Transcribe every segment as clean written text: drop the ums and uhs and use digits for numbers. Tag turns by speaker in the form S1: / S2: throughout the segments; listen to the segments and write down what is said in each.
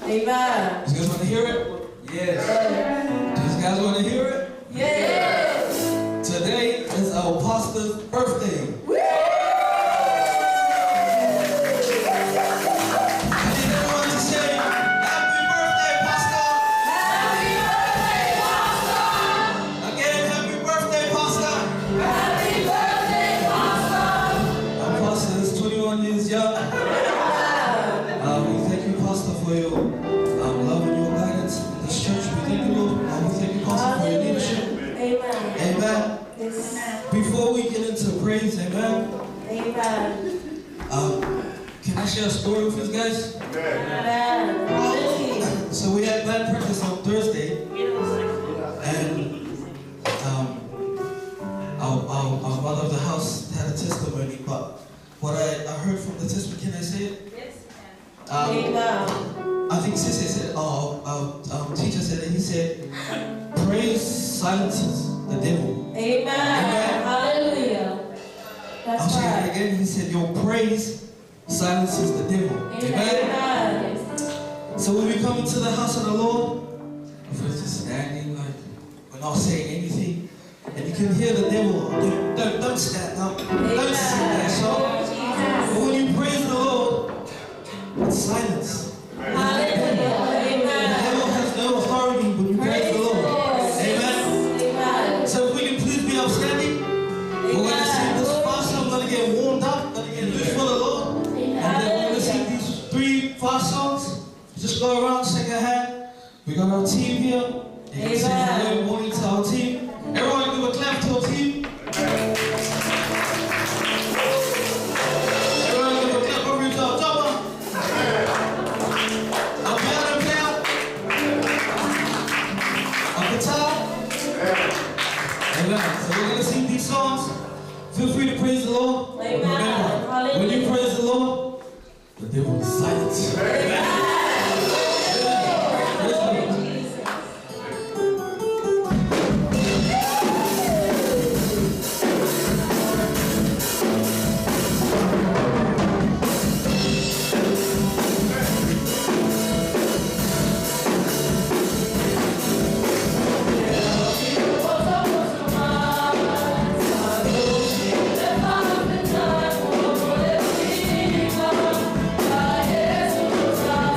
S1: Amen. Amen. Yes. Before we get into praise, amen.
S2: Amen.
S1: Can I share a story with you guys?
S2: Amen.
S1: So we had band practice on Thursday, and our mother of the house had a testimony. But what I heard from the testimony, can I say it?
S3: Yes,
S2: Amen.
S1: I think Sissy said, our teacher said it. He said, praise silences the devil.
S2: Amen. Hallelujah.
S1: I'll
S2: That's
S1: say it
S2: right.
S1: again. He said, your praise silences the devil.
S2: Amen.
S1: So when we come into the house of the Lord, if we're just standing, like we're not saying anything, and you can hear the devil, don't stand up, don't sing that song. But when you praise the Lord, it's silence.
S2: Hallelujah.
S1: The
S2: Amen.
S1: devil has no authority when you praise the Lord. Amen.
S2: Amen.
S1: So if we can please be upstanding, we're going to sing this fast song, we're going to get warmed up, going to get loose for the Lord. And then we're going to sing these 3 fast songs. Just go around, shake a hand. We got our team here. You can say hello, morning to our team. Everyone give a clap to our team. Everyone give a clap over to our drummer. Our piano player. Our guitar. Amen. So we're going to sing these songs. Feel free to praise the Lord.
S2: Amen.
S1: Remember, when you praise the Lord, the devil is silent. Amen.
S4: Bye.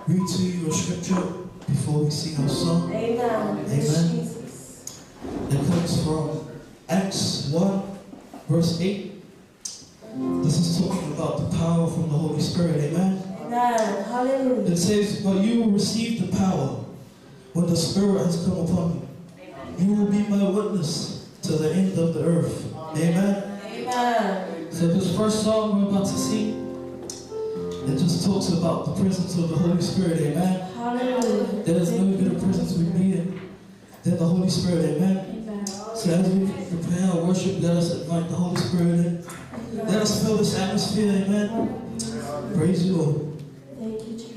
S1: read to you a scripture before we sing our song.
S2: Amen.
S1: Amen.
S2: Jesus.
S1: It comes from Acts 1, verse 8. This is talking about the power from the Holy Spirit. Amen.
S2: Amen. Hallelujah.
S1: It says, but you will receive the power when the Spirit has come upon you. You will be my witness to the end of the earth. Amen.
S2: Amen.
S1: So this first song we're about to sing, it just talks about the presence of the Holy Spirit. Amen.
S2: Hallelujah.
S1: There is no greater presence we need than the Holy Spirit. Amen.
S2: Amen.
S1: So as we prepare our worship, let us invite the Holy Spirit in. Let us fill this atmosphere. Amen. Praise you, Lord.
S2: Thank you, Jesus.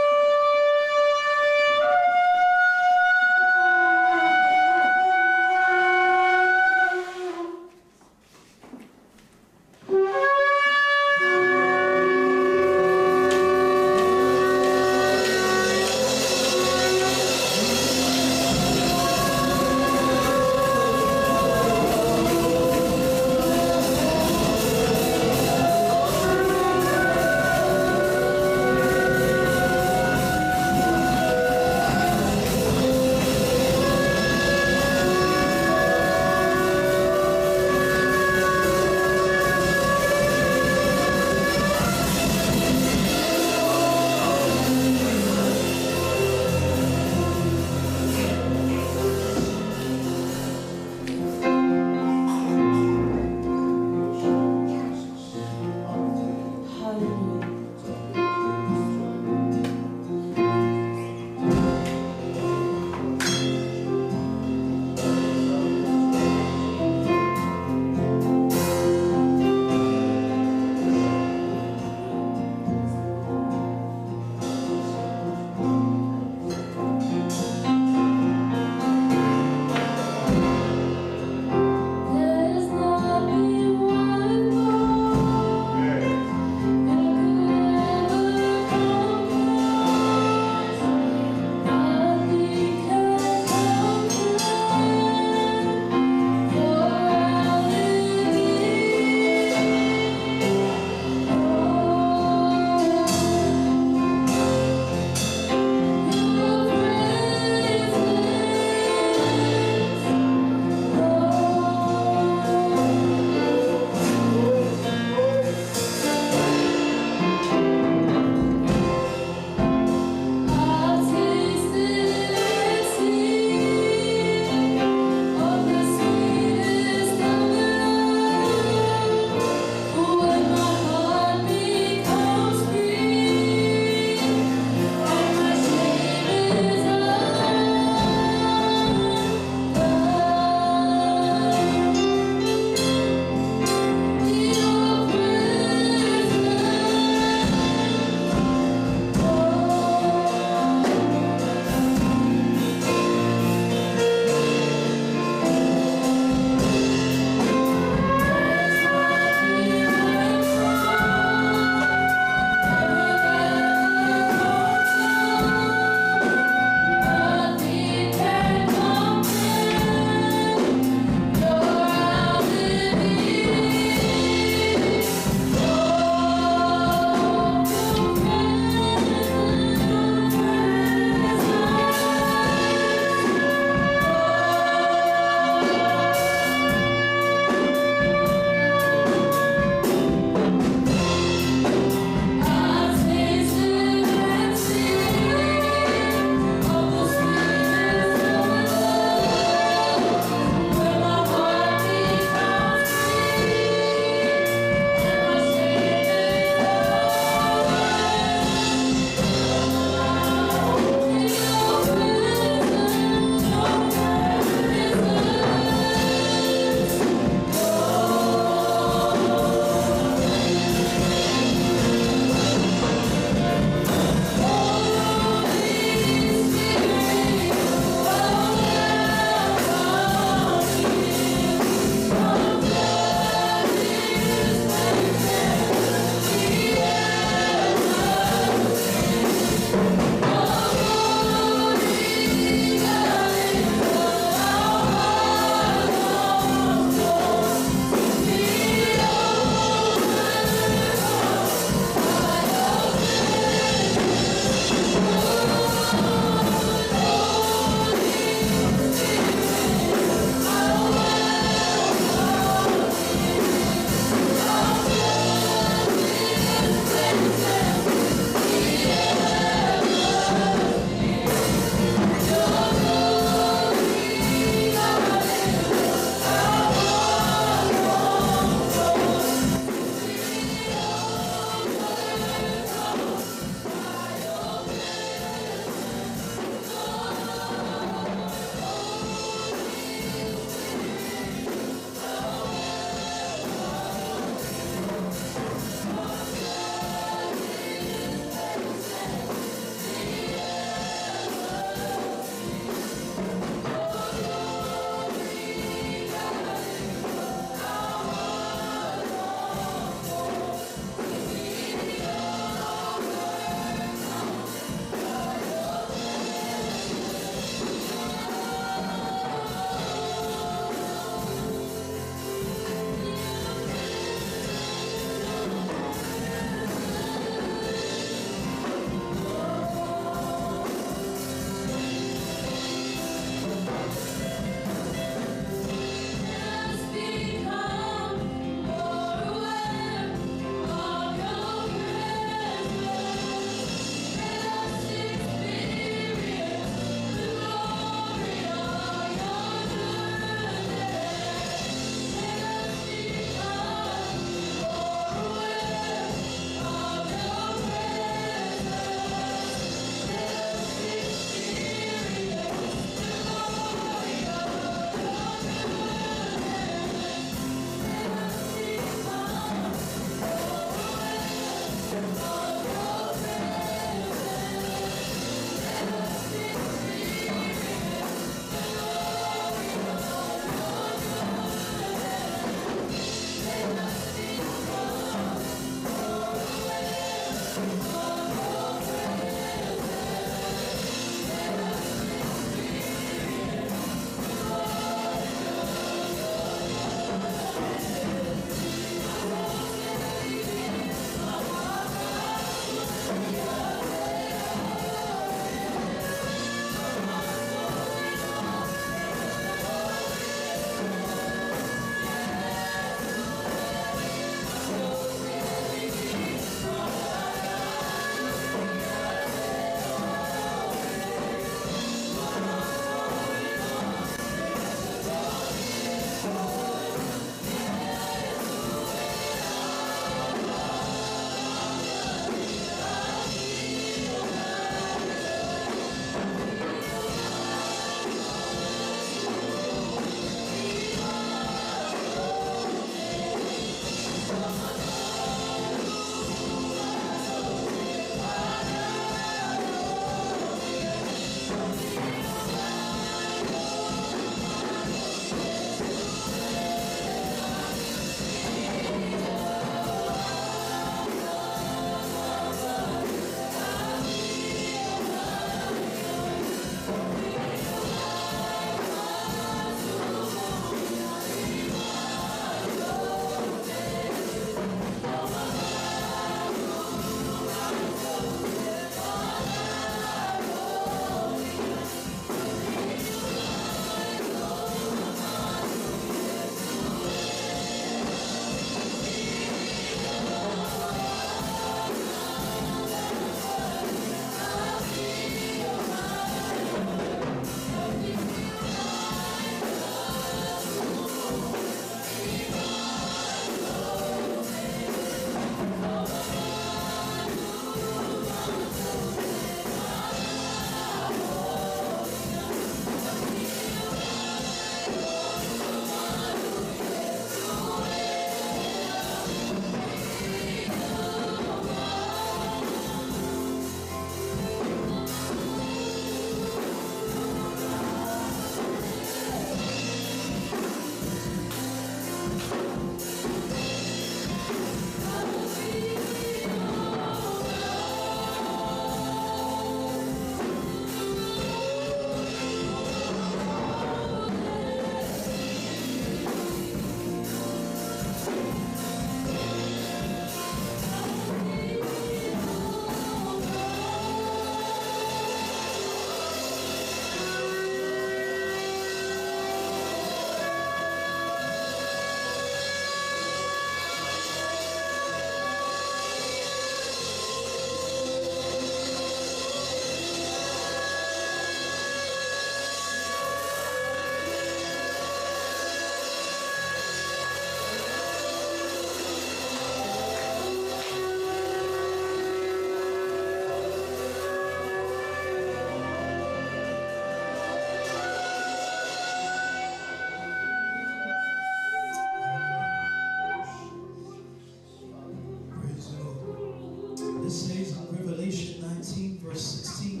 S1: It says in Revelation 19 verse 16,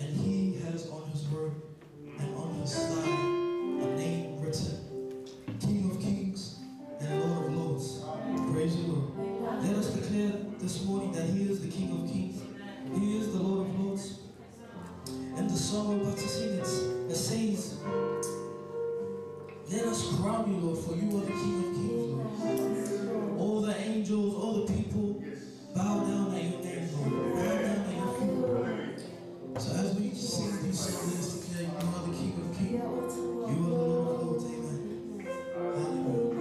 S1: and he has on his word and on his thigh a name written, King of Kings and Lord of Lords. Praise the Lord. Let us declare this morning that he is the King of Kings. He is the Lord of Lords. And the song we're about to sing, it says, let us crown you, Lord, for you are the King of Kings, Lord. All the angels, all the people bow down at your name, Lord. Bow down at your feet. So as we sing these songs, let us declare you are the King of Kings. You are the Lord of Lords. Amen. Hallelujah.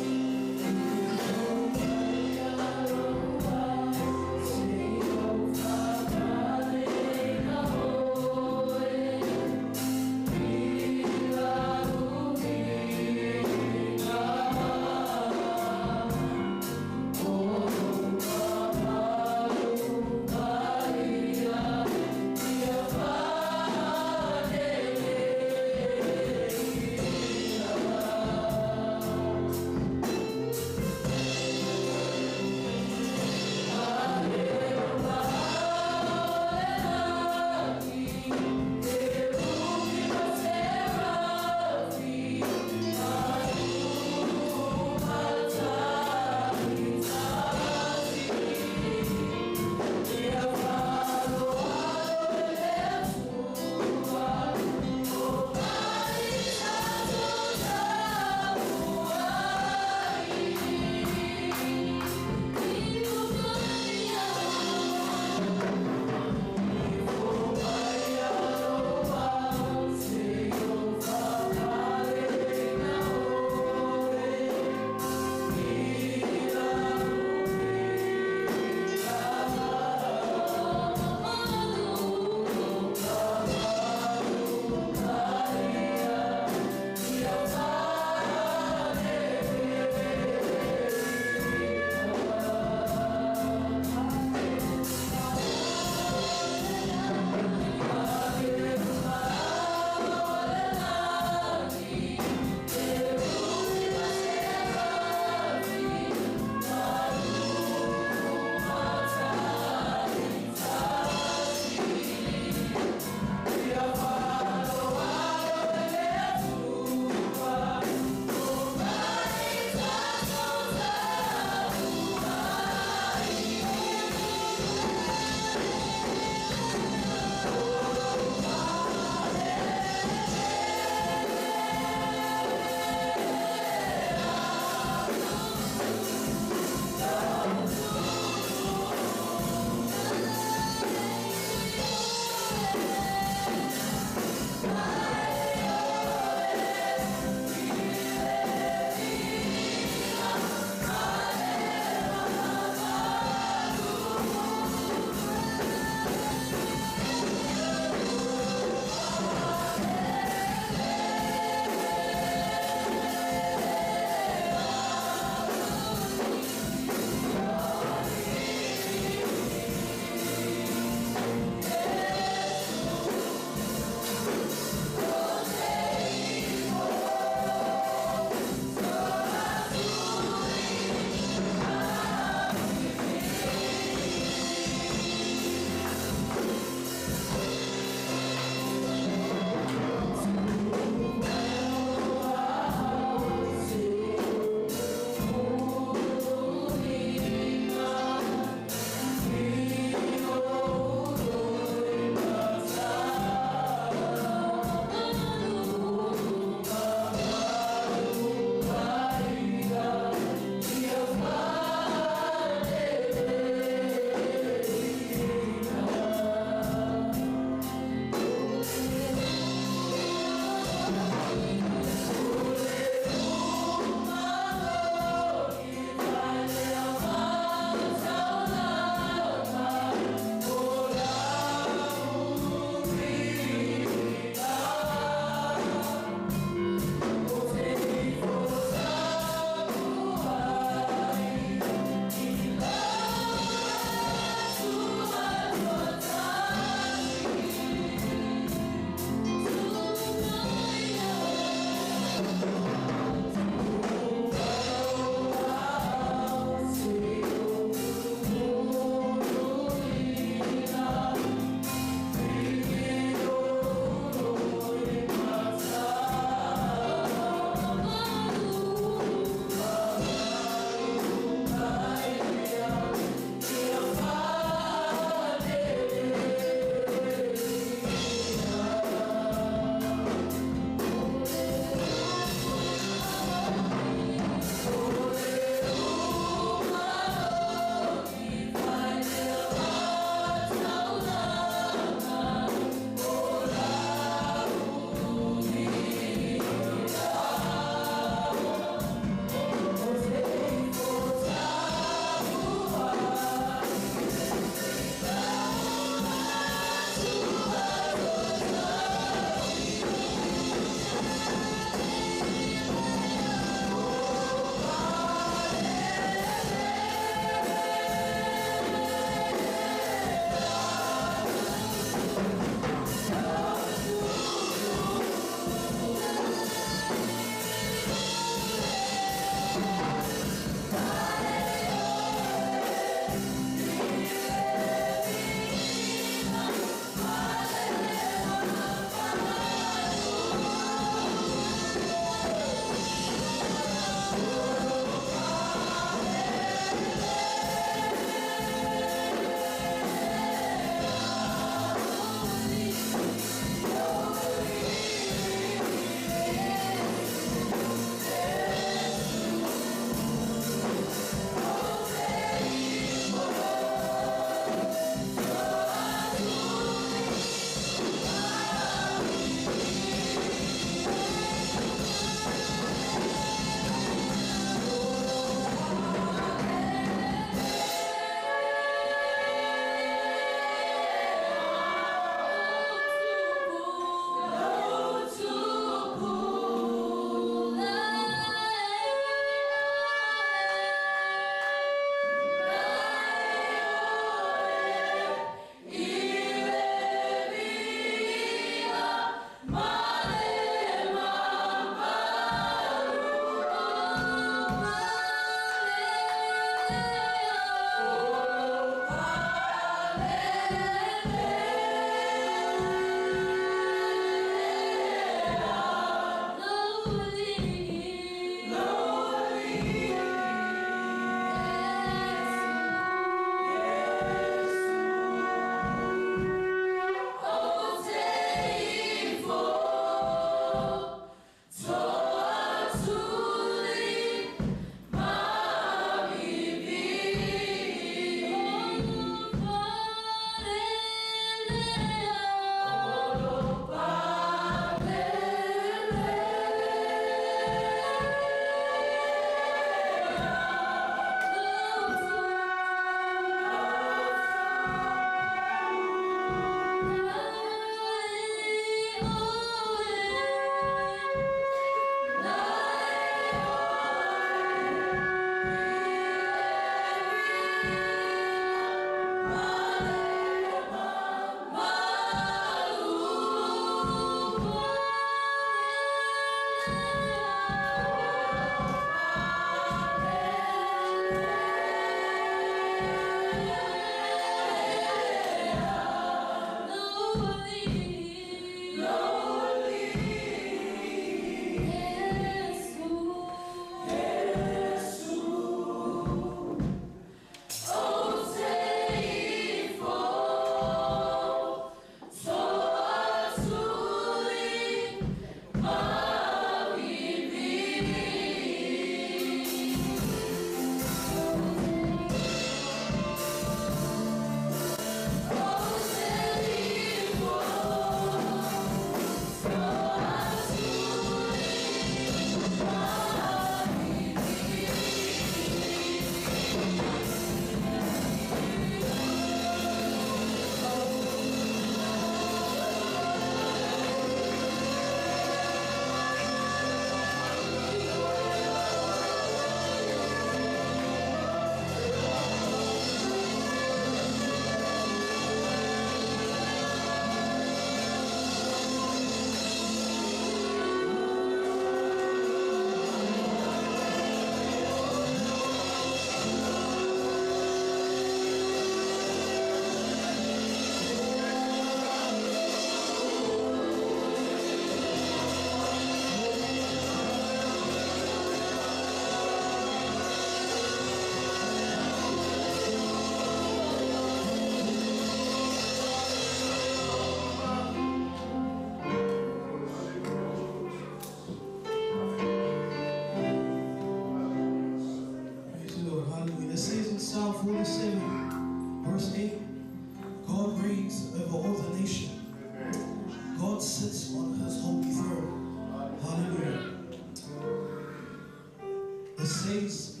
S1: says,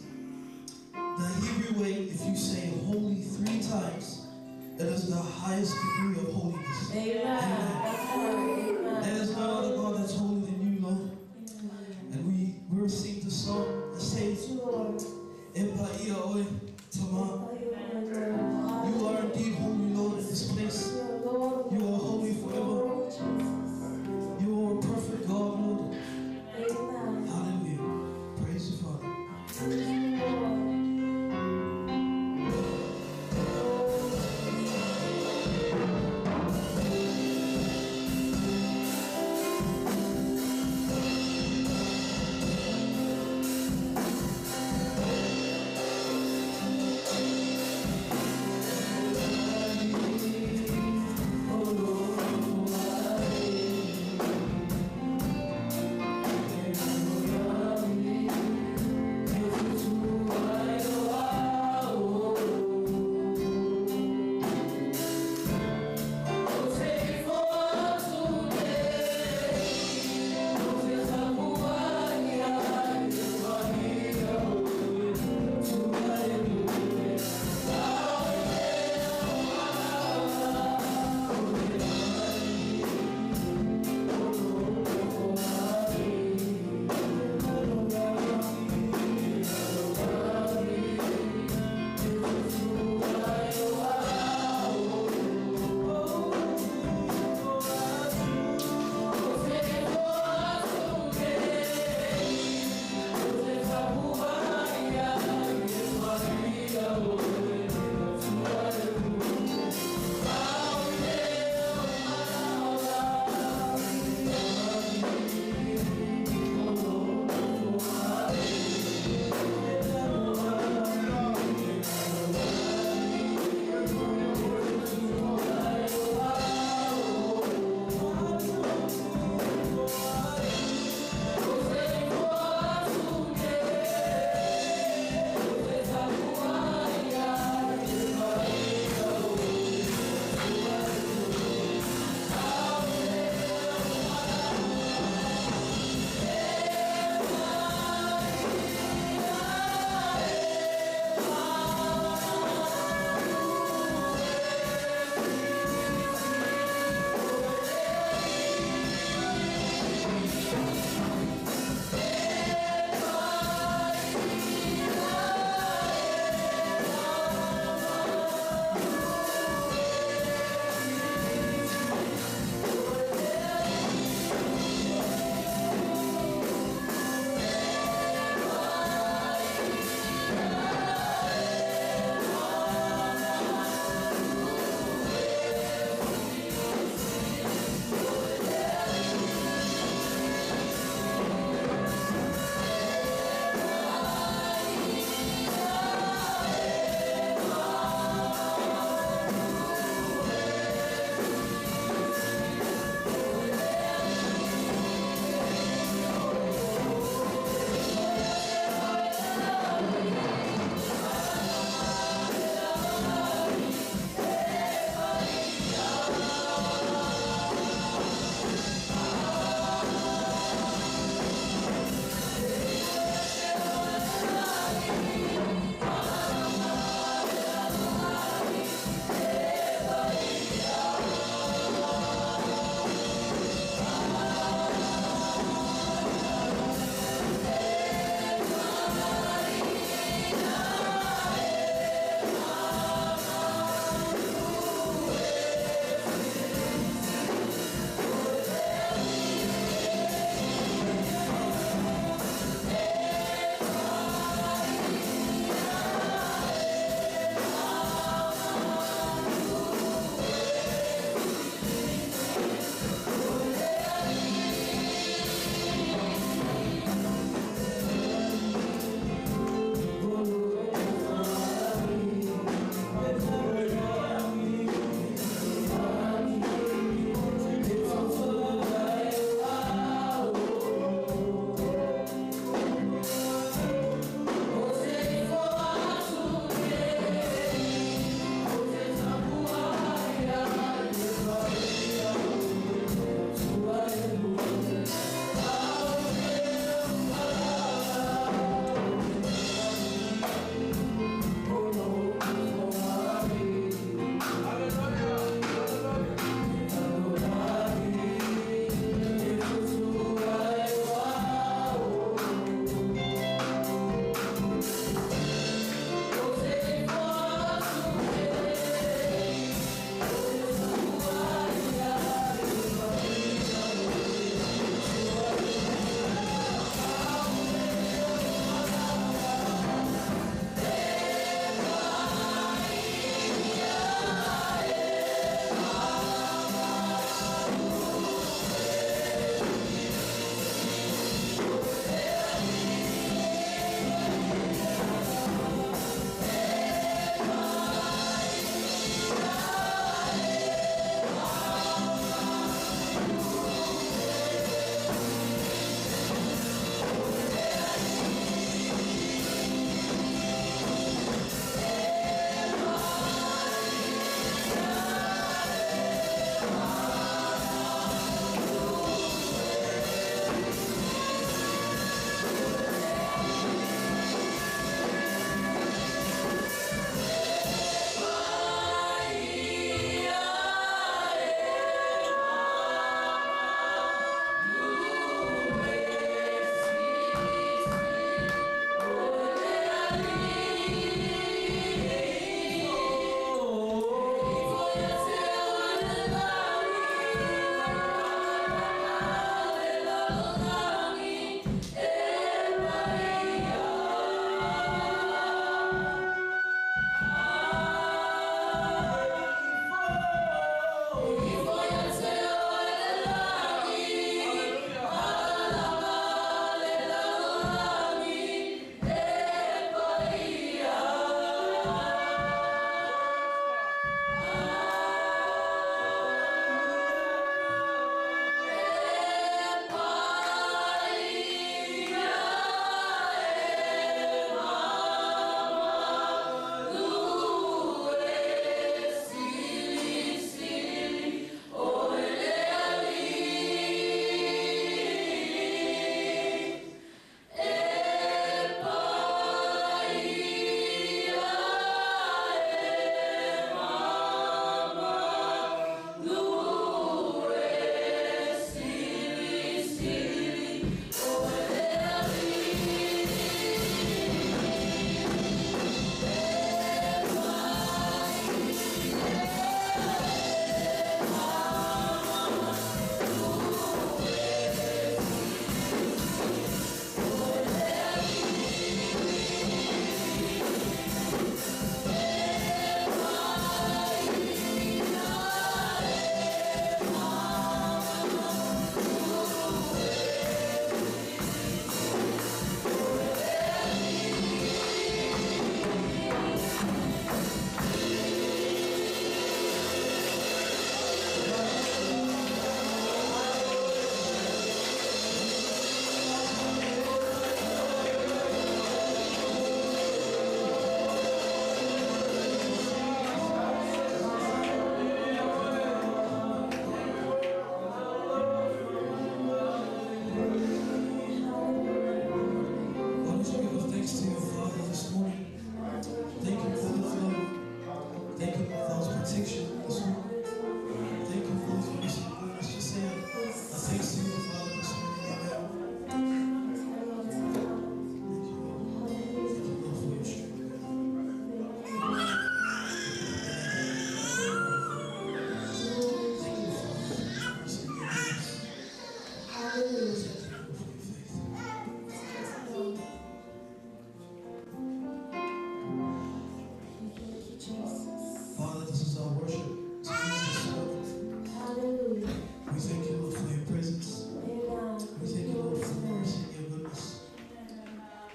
S1: the Hebrew way, if you say holy 3 times, it is the highest degree of holiness.
S2: Amen.
S1: There is no other God that's holy than you, Lord. And we received the song that says, Epa ia oe tama. You are indeed holy, Lord, in this place. You are holy forever. You are a perfect God, Lord. Hallelujah. Praise you, Father.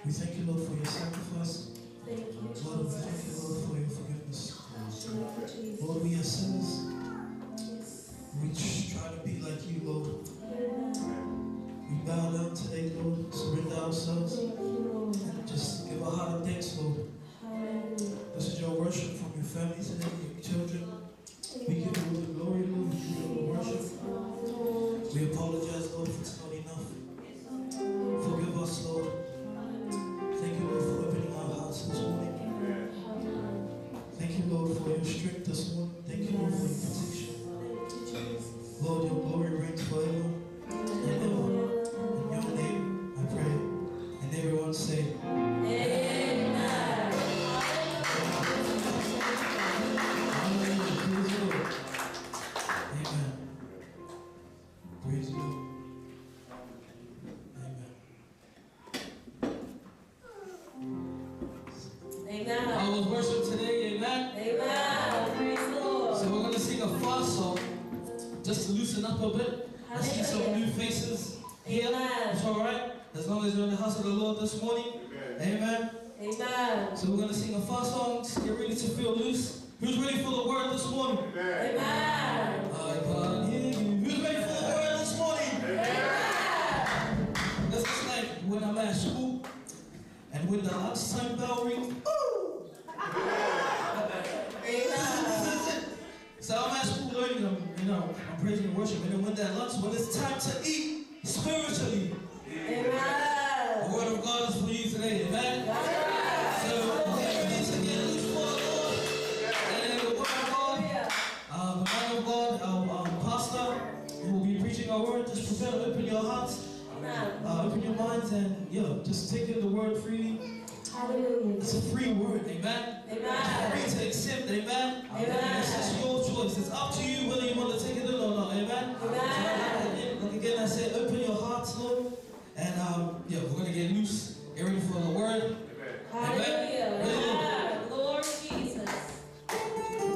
S1: We thank you, Lord, for your sacrifice.
S2: Thank you, Jesus.
S1: Lord, we thank you, Lord, for your forgiveness.
S2: Thank you, Jesus.
S1: Lord, we are sinners.
S2: Yes.
S1: We just try to be like you, Lord.
S2: Amen.
S1: We bow down today, Lord, surrender ourselves.
S2: Thank you, Lord.
S1: Just give a heart of thanks, Lord.
S2: Hallelujah.
S1: This is your worship from your family today, your children. We give you all the glory, Lord. We give you all the worship. We apologize, Lord, if it's not enough. Forgive us, Lord. Thank you, Lord, for opening our hearts this morning. Thank you, Lord, for your strength this morning. Thank you, Lord, for your protection. Lord, your glory reigns forever and ever. In your name, I pray. And everyone say,
S2: Amen.
S1: Praise the Lord. Amen. Praise the Lord. Amen.
S2: Amen.
S1: I was worship today, amen.
S2: Amen. Praise the Lord.
S1: So we're going to sing a fast song just to loosen up a bit. I see some new faces here.
S2: Amen.
S1: It's alright. As long as you're in the house of the Lord this morning. Amen.
S2: Amen.
S1: So we're going to sing a fast song. Just get ready to feel loose. Who's ready for the word this morning?
S2: Amen.
S1: I can't hear you. Who's ready for the word this morning?
S2: Amen.
S1: That's just like when I'm at school and when the lunchtime bell rings. Ooh!
S2: Amen.
S1: So I'm at school learning, I'm praising and worship, and then when that lunch, when it's time to eat spiritually,
S2: Amen.
S1: the word of God is for you today, amen? So get ready to get loose for the Lord. And the word of God, the man of God, our pastor, who will be preaching our word, just prepare to open your hearts, open your minds, and just take in the word freely.
S2: Hallelujah.
S1: It's a free word, amen?
S2: Amen.
S1: Free to accept, amen?
S2: Amen.
S1: It's just your choice. It's up to you whether you want to take it in or not, amen?
S2: Amen.
S1: So, like again, I said, open your hearts, Lord. And we're going to get loose, get ready for the word.
S2: Hallelujah. Amen. Lord Jesus.
S3: Thank you.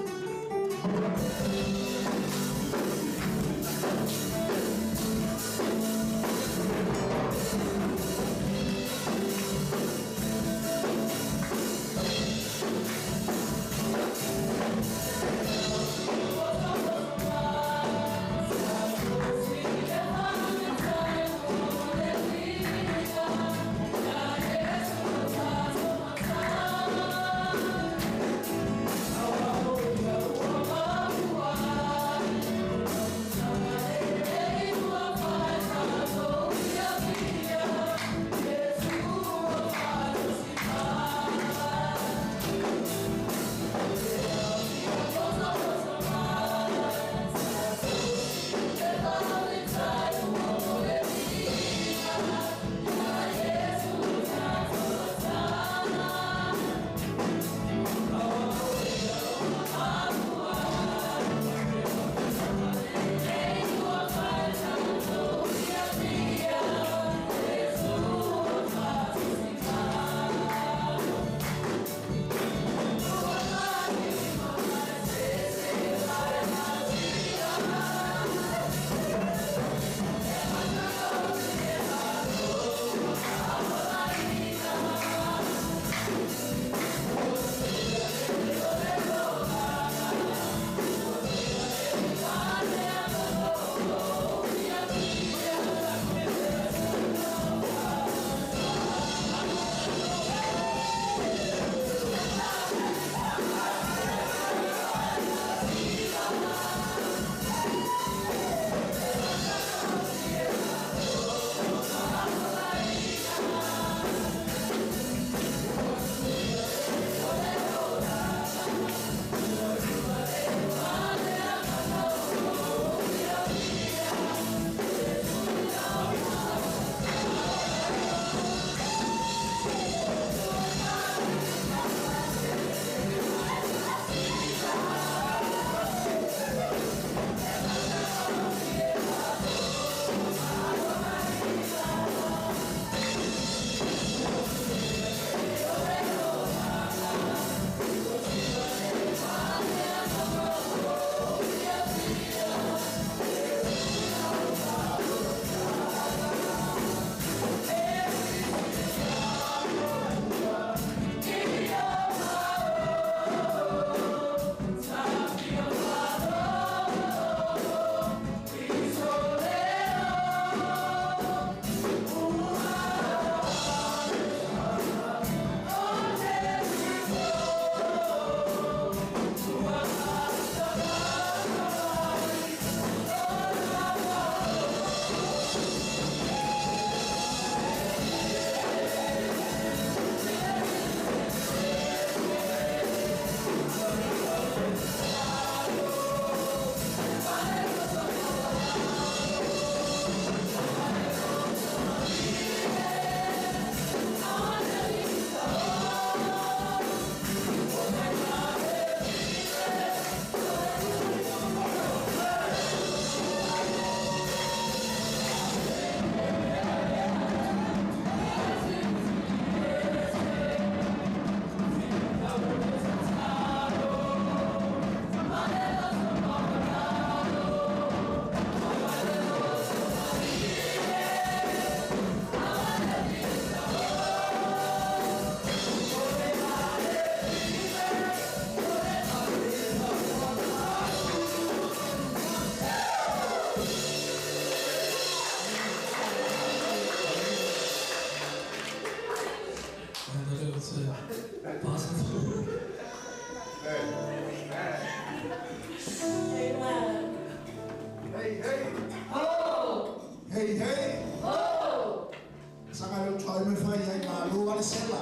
S3: mai o try me fai ai na lo ale sela.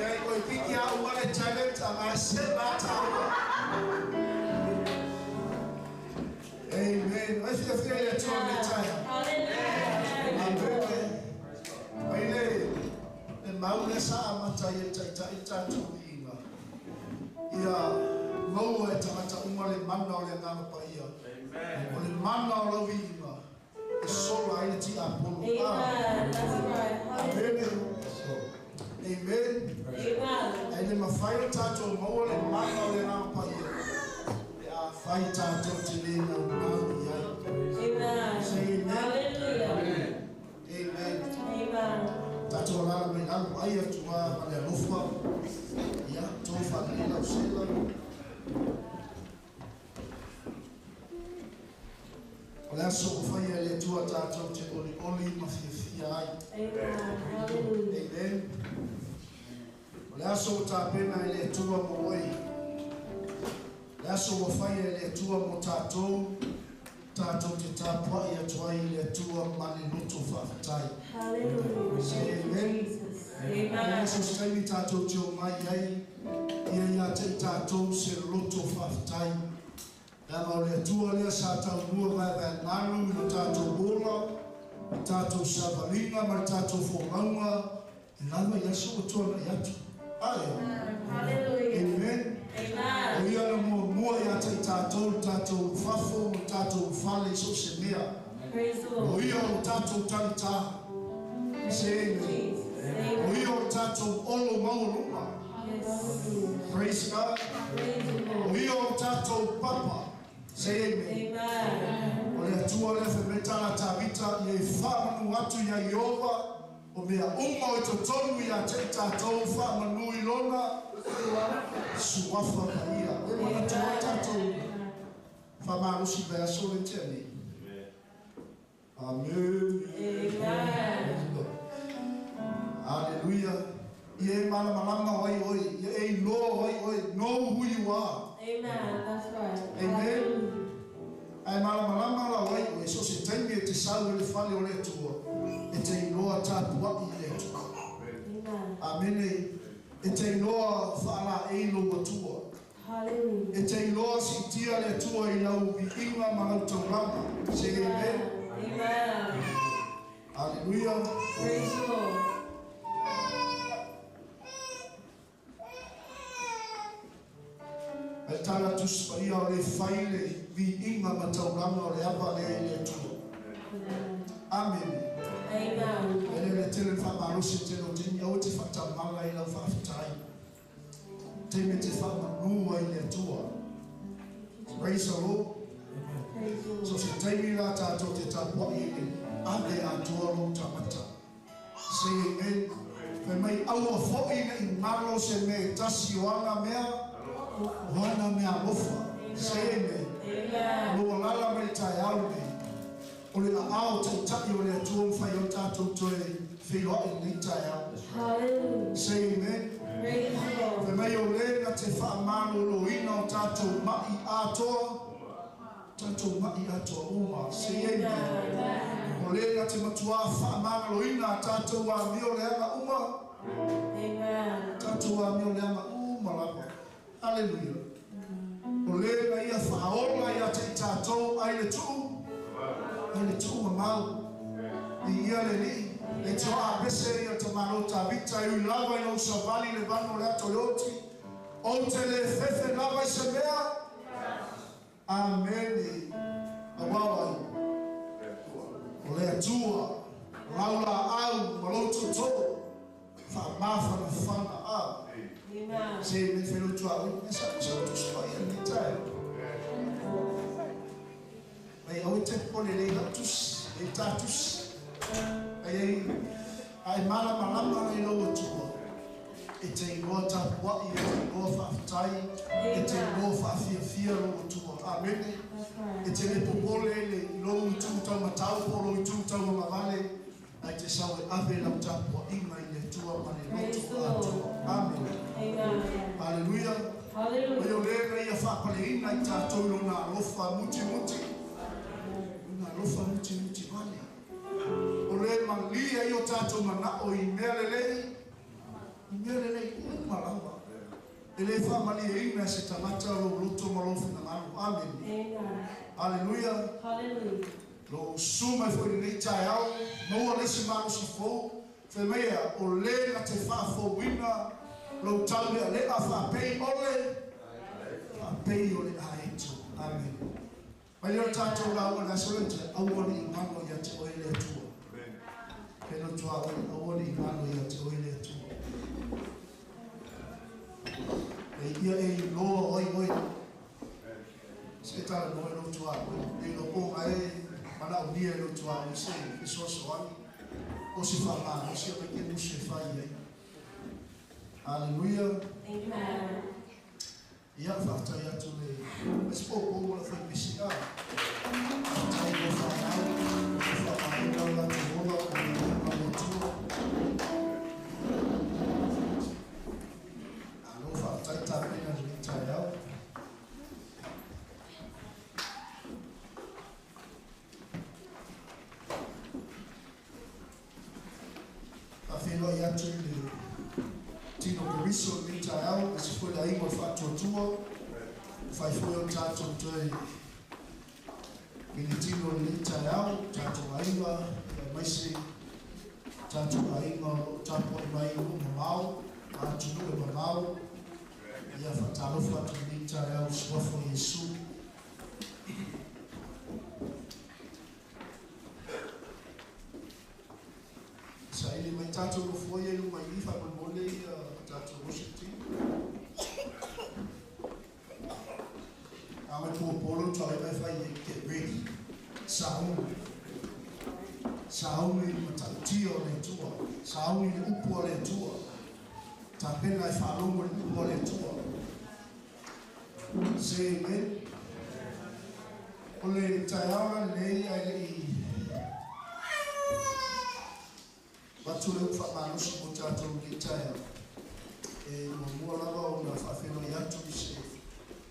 S3: Ai ko piki a o ale challenge a ma sela ta. Amen. Vai ficar feliz a tua metade. Hallelujah. Amen. E maule sa mata ye ta tu ina. Ia mau e tangata umale mana o le ngana pa ia. Amen. O le mana o la wina. E sola ai ti apolo.
S2: Amen. That's right.
S3: Amen. Amen.
S2: Amen.
S3: Ai le mafai tato mau le mana o le ngana pa ia. Ia fai tato te le na unau ia.
S2: Amen.
S3: Say amen.
S2: Hallelujah.
S3: Amen.
S2: Amen.
S3: Tato la me na ai atua ma le lofa. Ia to fa le na usela. Olha só o fai ele tua tato te oli mafia ai.
S2: Amen.
S3: Amen. Olha só o tapena ele tua mooi. Olha só o fai ele tua mo tato te tapwa ia tua ile tua mani luto fatai.
S2: Hallelujah.
S3: Say amen.
S2: Jesus.
S3: Olha
S2: Amen.
S3: só stai tato te o mai ai. Ia te tato se luto fatai. Dama le tua le sa tau mua vai nanu no tato bola, tato savalina, ma tato fomaunga, nana yasu o tona yatu.
S2: Hallelujah.
S3: Amen.
S2: Amen.
S3: O ia na mua ya te tato fafo, tato fale so se mea.
S2: Praise the
S3: O
S2: Lord.
S3: ia o tato talita. Say amen. O ia o tato olo mauluma.
S2: Yes.
S3: Praise God.
S2: Praise the
S3: O
S2: Lord.
S3: ia o tato papa. Say amen.
S2: Amen.
S3: Olha tua le femetala tabita ye famanu watu ya Yehova o mea uma o totonu ya teta tau famanu ilona suwafa kaia we mana tua tato famanu si bea sole tene. Amen.
S2: Amen.
S3: Hallelujah. Ye mana malama wai oi ye no oi know who you are.
S2: Amen. That's right.
S3: Amen. Ai malama la wai o so se taimi e te sau le fale o le tua e te inoa tāpua i le tua.
S2: Amen.
S3: Amene e te inoa whaala e ino matua.
S2: Hallelujah.
S3: E te inoa si tia le tua i lau i inga mana taurama. Se amen.
S2: Amen.
S3: Hallelujah.
S2: Praise the Lord.
S3: E tala tuspaia o le whaile vi inga ma taurama o le apa le le tua. Amen.
S2: Amen.
S3: Ele le tele whamarosi te no tini au te whatamala i lau whawhitai. Te me te whamanua i le tua. Praise the Lord.
S2: Praise the Lord.
S3: So se teimi la tātou te tapua i le ane a tua lo tamata. Say amen. Pe mai aua fo'i na i ngalo se me tasi o ana mea. Wana mea lofa. Say amen.
S2: Amen.
S3: Lua lala mai tai au me. O le ao te taki o le atua mwhai o tātou toe whiloa i ni tai au.
S2: Hallelujah.
S3: Say amen.
S2: Praise the Lord.
S3: Pe mai o le na te whaamano lo ina o tātou mai atoa. Tātou mai atoa uma. Say amen.
S2: Amen.
S3: O le na te matua whaamano lo ina a tātou a mio le anga uma.
S2: Amen.
S3: Tātou a mio le anga uma lapa. Hallelujah. O le na ia whaola ia te tātou ai le tuu. Ai le tuu mamau. I ia le li. Le toa a bese ia te marota vita i lava i o savali le vano le ato leoti. O te le fefe lava i se mea. Amen. Awawai. O le atua. Laula au maloto to. Whaamafa na whana au.
S2: Amen.
S3: Se me felo tua u. Esa kusa o tu spaya ni tai. Mai au te pole le hatus. Le tatus. Ai mana malama i lo tua. E te ingoa tapua i e te ingoa whawhitai. E te ingoa whawhiawhia lo tua. Amen.
S2: That's right.
S3: E te le popole le lo tūtau matau po lo tūtau ma vale. Ai te sawe awe lau tapua inga i le tua mane lotu atua. Amen.
S2: Amen.
S3: Hallelujah.
S2: Hallelujah.
S3: Mai o lera ia whapale ina i tātou lo nā lofa muti muti. Nā lofa muti muti vale. O le malia i o tātou mana o I mea lelei. I mea lelei ui malawa. E le whamali e ina se tamata lo luto malofu na manu. Amen.
S2: Amen.
S3: Hallelujah.
S2: Hallelujah.
S3: Lo suma foi ni tai au. Maua le se manu si fou. Fe mea o le na te whafo wina. Lo tau mea le a whapei ole. Whapei ole a eto. Amen. Mai leo tātou la ua na solente. Awoni I ngano ia te oele tua. Peno tua awoni I ngano ia te oele tua. E ia e loa oi oi. Se tala noe no tua. E no ponga e mana o nia no tua. E se e soso ani. O se whamana. O se ame ke muse whai ei. Hallelujah.
S2: Amen.
S3: Ia whātai atu le. Es po po mona whai misi a. Whātai mo whanau. Whātai nau la te mola. O le mola le tua. Alo whātai tā pena ri tai au. Whawhenua I atu le tino koriso ni tai au. E se fwoi la ingo whātua tua. Whai fwoi o tātou toi. Ini tino ni tai au. Tātou ainga. Maisi. Tātou ainga. Tātou mai o mamau. Mātunu e mamau. Ia whatalofa atu ni tai au. Swafo Yesu. Sa ili mai tātou no fwoi e mai I whamamole I tātou worship team. Ame polo tau e mai whai e get ready. Saungi. Saungi I matatio le tua. Saungi le upo le tua. Ta pena e whalongo le upo le tua. Say amen. O le tai aura nei ai le I. Watu le ufa manusi mo tātou ki tai au. E mua lava o na whawhenua I atu I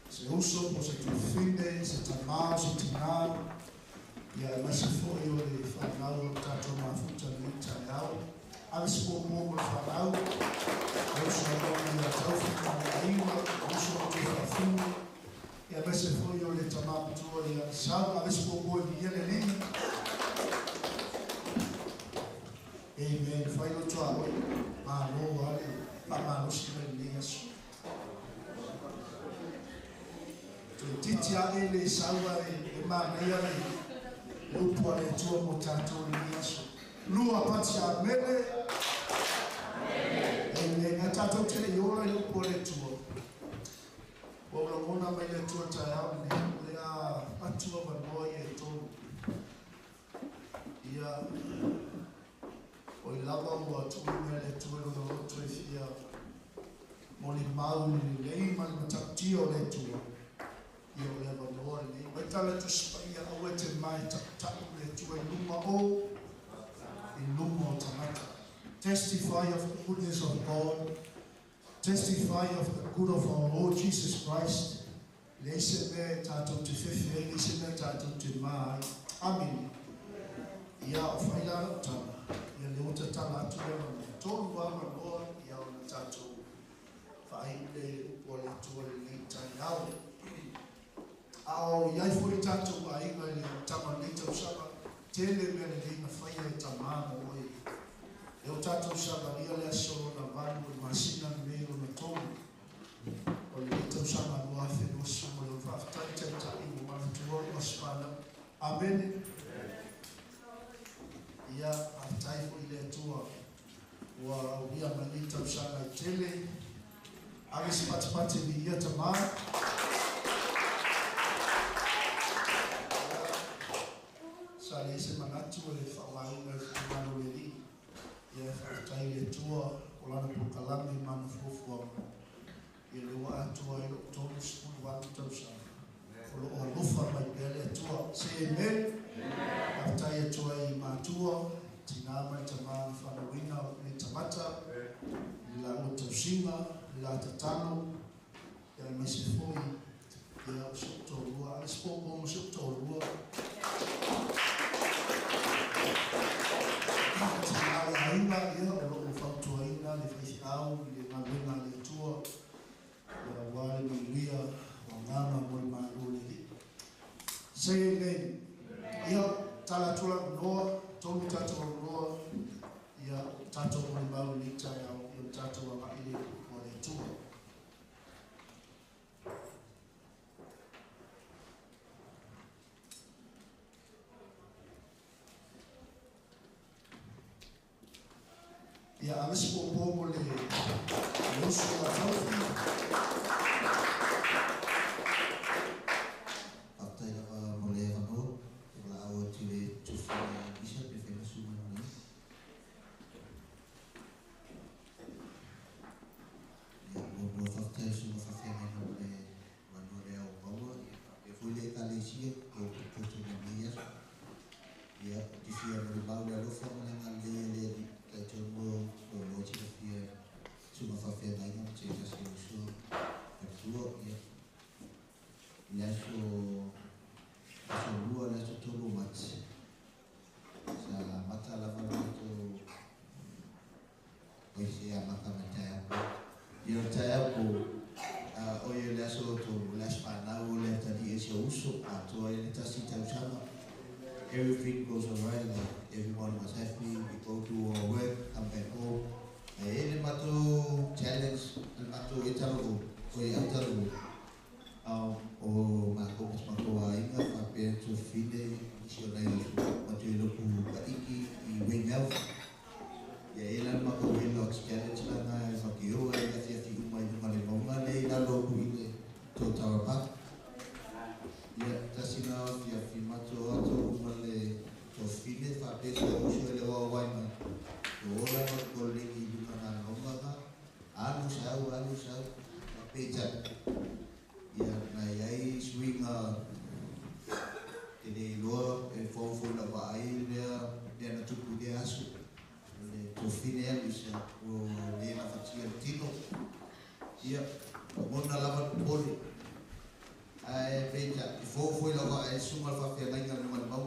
S3: se uso, po se tuwhine, se tamau, se tinau. Ia e masi fwoi o le whanau o tātou mafuta ni tai au. Ame se po mua mo le whanau. E uso na kona I a tauwhina na iwa, uso o te whawhinu. Ia masi fwoi o le tamau tua I a sau. Ame se po mua I iele nini. Amen. Final try. Mano, ale. Mano, si me Yesu. Titia ele salva e mana ele. Lupo ale tua mo tātou ni Yesu. Lua patia mele. Amen. Na tātou te yola lupo ale tua. Wala mona mai le tua tai au ne. Le a atua manoi e tonu. Ia o I lava ua tui mea le tuero na roto e fia mo li mau ni lei ma li matatio le tua I o le wanoa ni mai tala tu spaia au e te mai tapu le tua I luma o tamata. Testify of the goodness of God. Testify of the good of our Lord Jesus Christ. Le se me tātou te whiwhi, le se me tātou te mai. Amen. Ia o whailana o tama. Ia le ota tala atu lema me tōru wama noa ia o na tātou whaai le upo le tua le nei tai au. Ao iai fwoi tātou wa inga le tama nei tau saba tele mea le leina whaia e tamama oi. Le o tātou saba ia le asoro na vanu o masina me o na tōru. O le nei tau saba noa whenua suma le whaftai tenta I mo mana tuori o spana. Amen. Ia aftai fo I le tua wa ia mani tau sana I tele ave se patipati ni ia tama sa le se manatu e whawaunga e manu le li ia aftai le tua o lana pukalame manu fofua ia le wa atua I lo tonu skulu watu tau sana o lo alofa mai bele tua se amen. Aftai e tua I mātua, tinama I tamā whanawina ni tamata, la o tausinga, la tatano, ia mai se fwoi, ia o soptorua, ale spoko mo soptorua. tato mbao licha ya mtato wa ile walitua. Ya amesipo bomo le nusu wa taufi.
S4: Everything goes alright, like everyone was happy, we go to our work, come back home. Ele mato challenge, ele mato etalo, foi etalo. O mako mas mako ainda papel to fide, missionário, mato ele ku kaiki e wingel. E ele mako wingel challenge lá na makio, ele fazia figo mais uma lemoma, ele na logo ele total pak. Ya tasina ya fimato ato male to fine fa peso uso ele wa waina ora no kolegi dukana nomba alu sa peja ya na yai swinga ele lo e fofo la vai le na tupu de asu le to fine alu sa o le na fatia tino ya mona lava poli ai peja foi logo ai suma fa fe ngai ngai ngai mau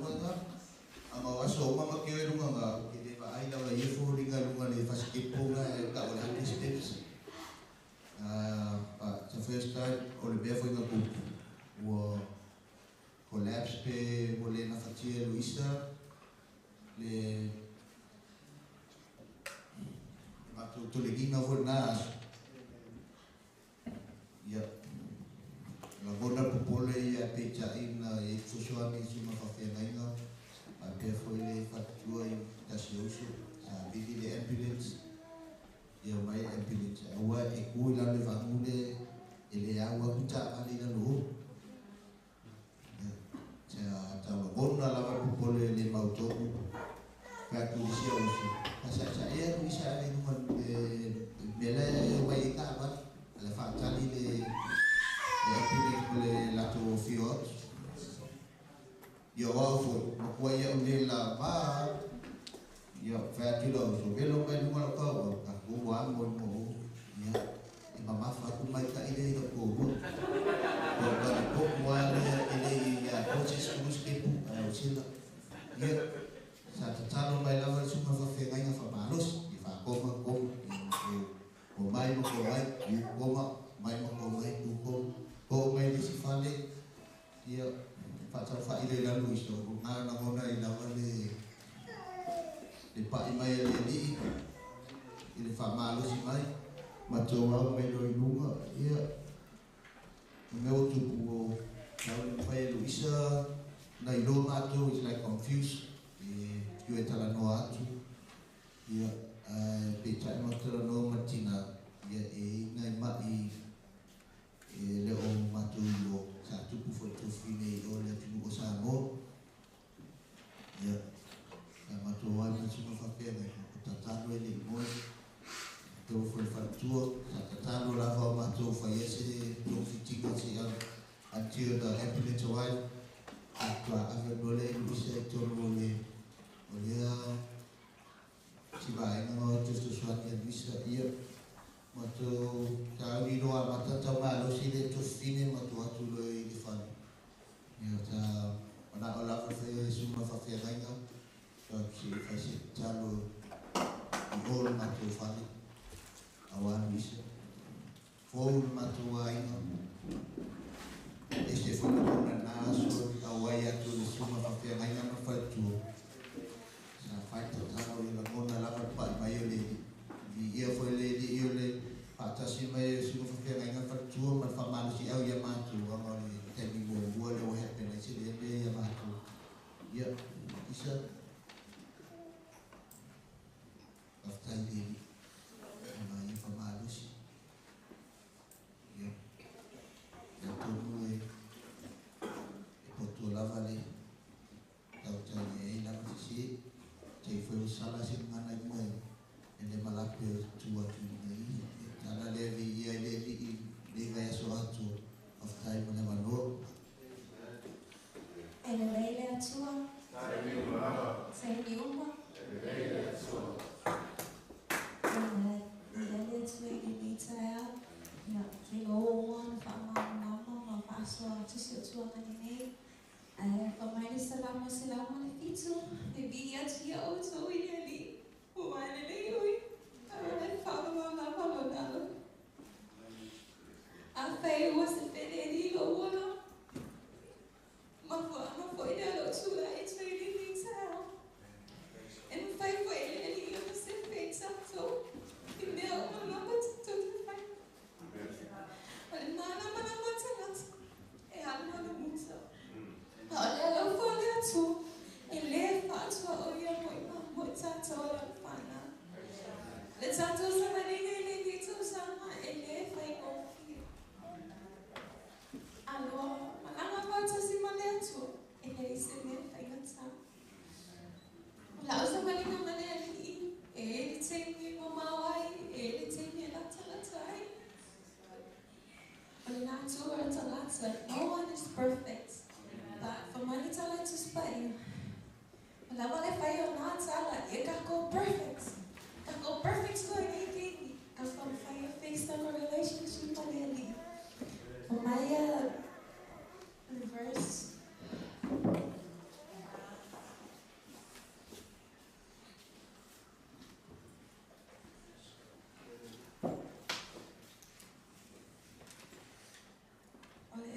S4: ama waso mama ke ru nga ke de ai la ye fo ringa lu le fa skip nga ka wala ke steps pa the first time o le be foi nga ku wo collapse pe vole na fatia Luisa le ma to le gina vo na ya la bona popole ya pecha ina e fusuani suma fa fe nga ape foi le fatua i tasioso a vidi le ambulance ya mai ambulance awa e ku la le vangule ele awa kuta ali na lo ya ta bona la popole le mauto ka tu sia uso asa saya bisa ni mon bele wai ka ba la fa tali le le lato fiot yo wafo kwa ya ulela ba yo fa tilo so velo mai mo ko ka ko wa mo ya e mama fa ku mai ka ile ko ko ko mo ile ya ko chis ku skipu o sila ya sa talo mai la su ma fa fe ngai fa malos e fa ko ko mai mo ko mai ko mai mo ko mai ko mai di si fale dia patsa fa ile la luis to na na mona ina vale de pa mai le di ile fa malo si mai ma to wa mai no lunga ia me o tu ko na fa luisa na ilo mato is like confused e io etala no atu ia pe cha ma tro no matina ia e na mai le o matulo sa tupu foi tu fine o le tu o sa mo ya la matuwa na suma fa pena o tatalo ele mo to foi fatuo sa tatalo la va matu fa yese to fitinga si until the ambulance arrived atwa ave dole bise to le o ya si vai no giusto suani bisa ia mato tawi no mata tama lo sile to fine mato atu lo i fani ya ta ona ola fe suma fa fe ngai to si fa si talo gol mato fani awan bisa fol mato ai este foi no naso awai atu suma fa fe ngai na fa tu sa fa talo la mona la pa mai le diri. Ia pamalusi. Ia. Ia tonu e potu lava le. Tau tau e ina kasi. Tei foi sala si mana mai. Ele malape tua tu nei. Tala levi ia levi le vai so atu. Of time when I know.
S5: Ele leile atua. Sem nenhuma. Ele leile atua ignitea. Na kilo one mama mafaswa tusi atua manine. Pamaini salama le fitu. Ebi atia oto ieli. Uwane le ui. Fala mama falonalo. Afei was fedeli lo wono. Ma foi da tua e trailing detail. And fai foi ele eu se fez so. E meu não tudo fai. Olha mana mata. É alma do mundo. Olha eu falei tu. Ele faz o eu muito tanto fana. Le tanto sama ele dito sama ele fai confio. Allora, ma volta si mangiato e lei se ne fai cazzare. La usa malina manelli e li segni mamawai e li segni la talatai. La natura talazza, no one is perfect. But for many talents to spy. La vale fai una tala e go perfect. Go perfect so anything. I'm gonna fire fix on a relationship manelli. My reverse.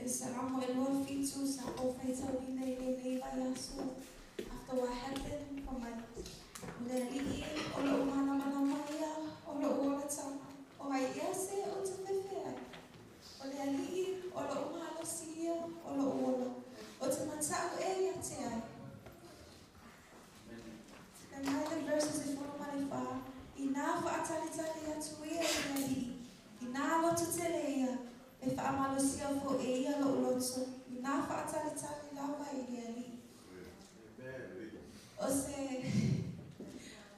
S5: Saramo e lo fitu sa o faita wine le vai asu. After what happened for my leli o lo mana maya o lo ora sama. O ai ese o te fefea. O le ali o lo umalo sia o lo olo o te matau e ia te ai. And my verses is one of my fa ina fa atalitali atu ia le ali ina lo te teleia e fa amalo sia fo e ia lo loto ina fa atalitali lava e le ali. O se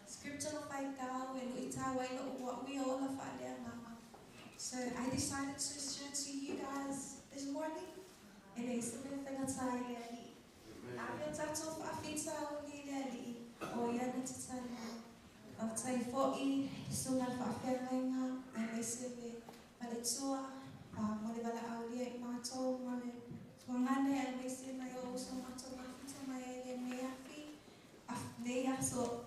S5: scripture no fai tau e lo itawa e lo what we all fa le mama. So I decided to share to you guys this morning. And it's a bit of a time. I'm going to talk about it. Oh, yeah, that's a time. I've tried 40, soon I'll have a family. And I said, Malitua, Molibala Aulia, Mato, Mangane, and I said, my also Mato, my Meafi. After so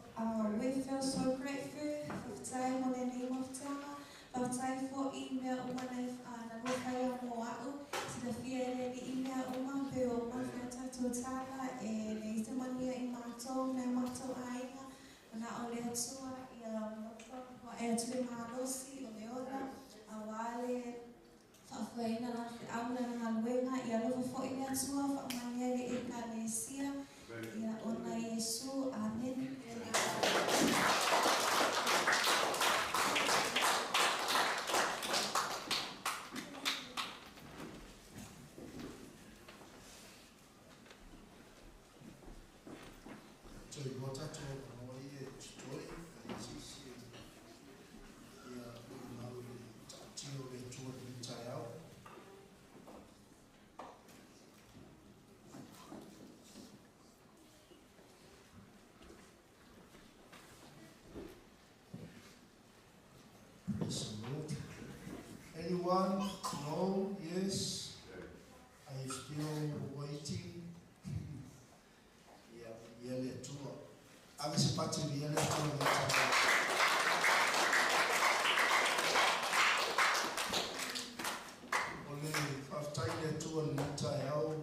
S5: we feel so grateful of time on the name of Tama. Of time for email one na kaya mo ako sila fiere ni email uma pero mafeta totala e le semania imato na mato aina na ole tsua ya moto wa etule malosi o leora awale fafaina na amna na wenga ya lo fo ina tsua fa maniere ekalesia ya ona Yesu amen.
S3: Anyone? No? Yes? Are you still waiting? Yeah, yele tu. Amesipati yele tu. Ole after ile tu nita yao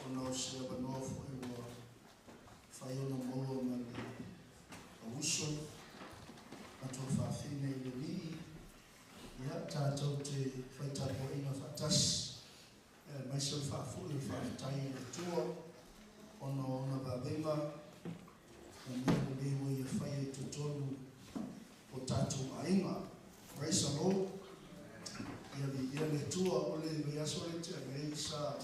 S3: unaoshia banofu iwa fayo na molo mali awusho atofafine ile ni ya tata ute faita po ina fatas maisha fafu fa tai tu ono na babema ndio ndio yefanye tutonu o tātou ainga. Praise the Lord. Ia le tua o le viaso le te ngei sa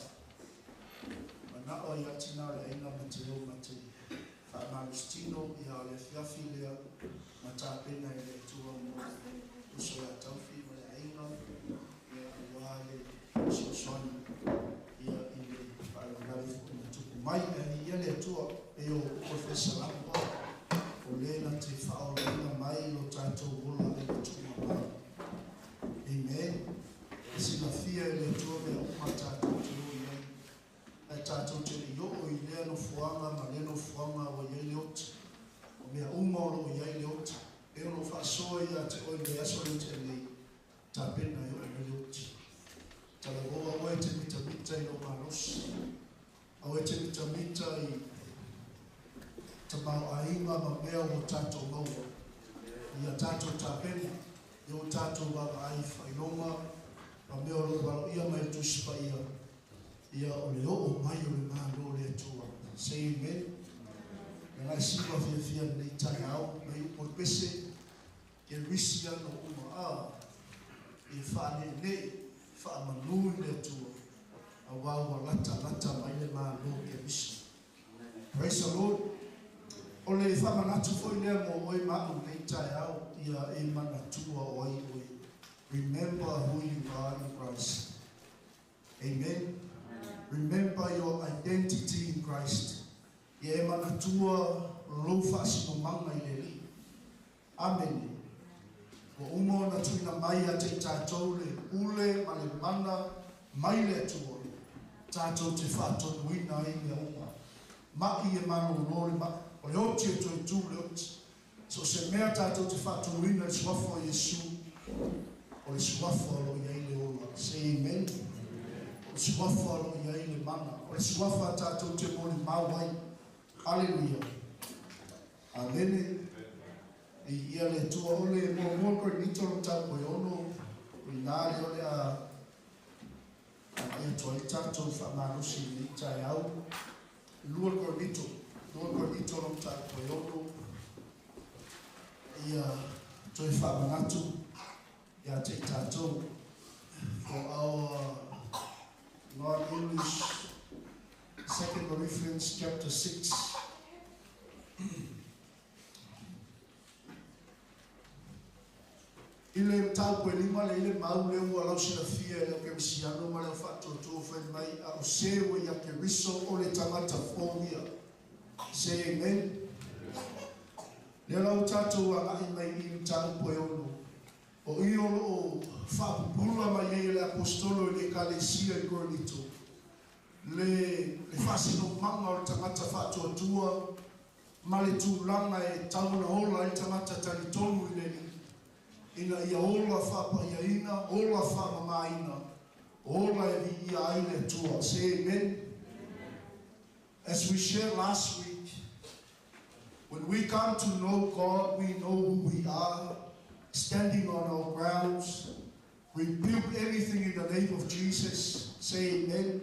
S3: mana o ia tina le ainga mateo mate whamanustino ia le fiafi lea mata pena i le tua mo uso ia tauwhi ma le ainga ia ua le siosoni ia i le whaelangari kuna tuku mai ia le tua e o professor Lampa o lena te whaolina mai lo tātou wola e le tuma mai. Amen. Sina fia le tua me uma tātou te o iei. E tātou te le o i lea no fuanga ma le no fuanga o iei le ota. O mea uma o lo iei le ota. E o no whasoa ia te o i le aso le te le tā pena i o le ota. Tala goa o e te mita i lo maros. O e te mita i te mau ainga ma mea o tātou maua. Ia tātou tā pena. Ia o tātou waga ai whainonga. Ma mea o walo ia mai tuspa ia. Ia o le o mai o le mālo le atua. Say amen. Ia ngai siwa fia nei tai au. Mai o pese. Ke risi ana uma a. I whaane nei. Whaamanu le atua. A wawa lata mai le mālo ke risi. Praise the Lord. O le whamanatu foi lea mo oi manu nei tai au. Ia e manatua oi oi. Remember who you are in Christ. Amen. Remember your identity in Christ. Ia e manatua lo whaasino manga i le li. Amen. Wa umo na tuina mai a te tātou le ule ma le mana mai le atua. Tātou te whātonu ina i le uma. Maki e manu lori ma. O le oti e toi tū le oti. So se mea tātou te whātonu ina le suafo a Yesu. O le suafo alo iai le ola. Say amen. O le suafo alo iai le mana. O le suafo a tātou te mori mawai. Hallelujah. Amen. I ia le tua ole mo ko ni tolo tapo yono. Ina le ole a ai toi tātou whamarusi ni tai au. Lua ko ni tolo. Lua ko ni tolo tapo yono. Ia toi whamanatu. Yeah, take tattoo for our non-English 2 Corinthians chapter 6. Ile tau ko lima le ile mau le ua lau sila fia le ke misiano ma le whātua tō whain mai a o sewa ia ke riso o le tangata fōmia. Say amen. Le lau tātou a ngai mai i tau po eonu. O iolo o whapupula mai e le apostolo le kalesia i Korinito. Le whasino manga o tangata whātua tua, ma le tūlanga e tauna ola i tangata taritonu i leni. Ina ia ola whapa ia ina, ola whapa maina, ola e vi ia aile tua. Say amen. As we shared last week, when we come to know God, we know who we are. Standing on our grounds, rebuke anything in the name of Jesus. Say amen.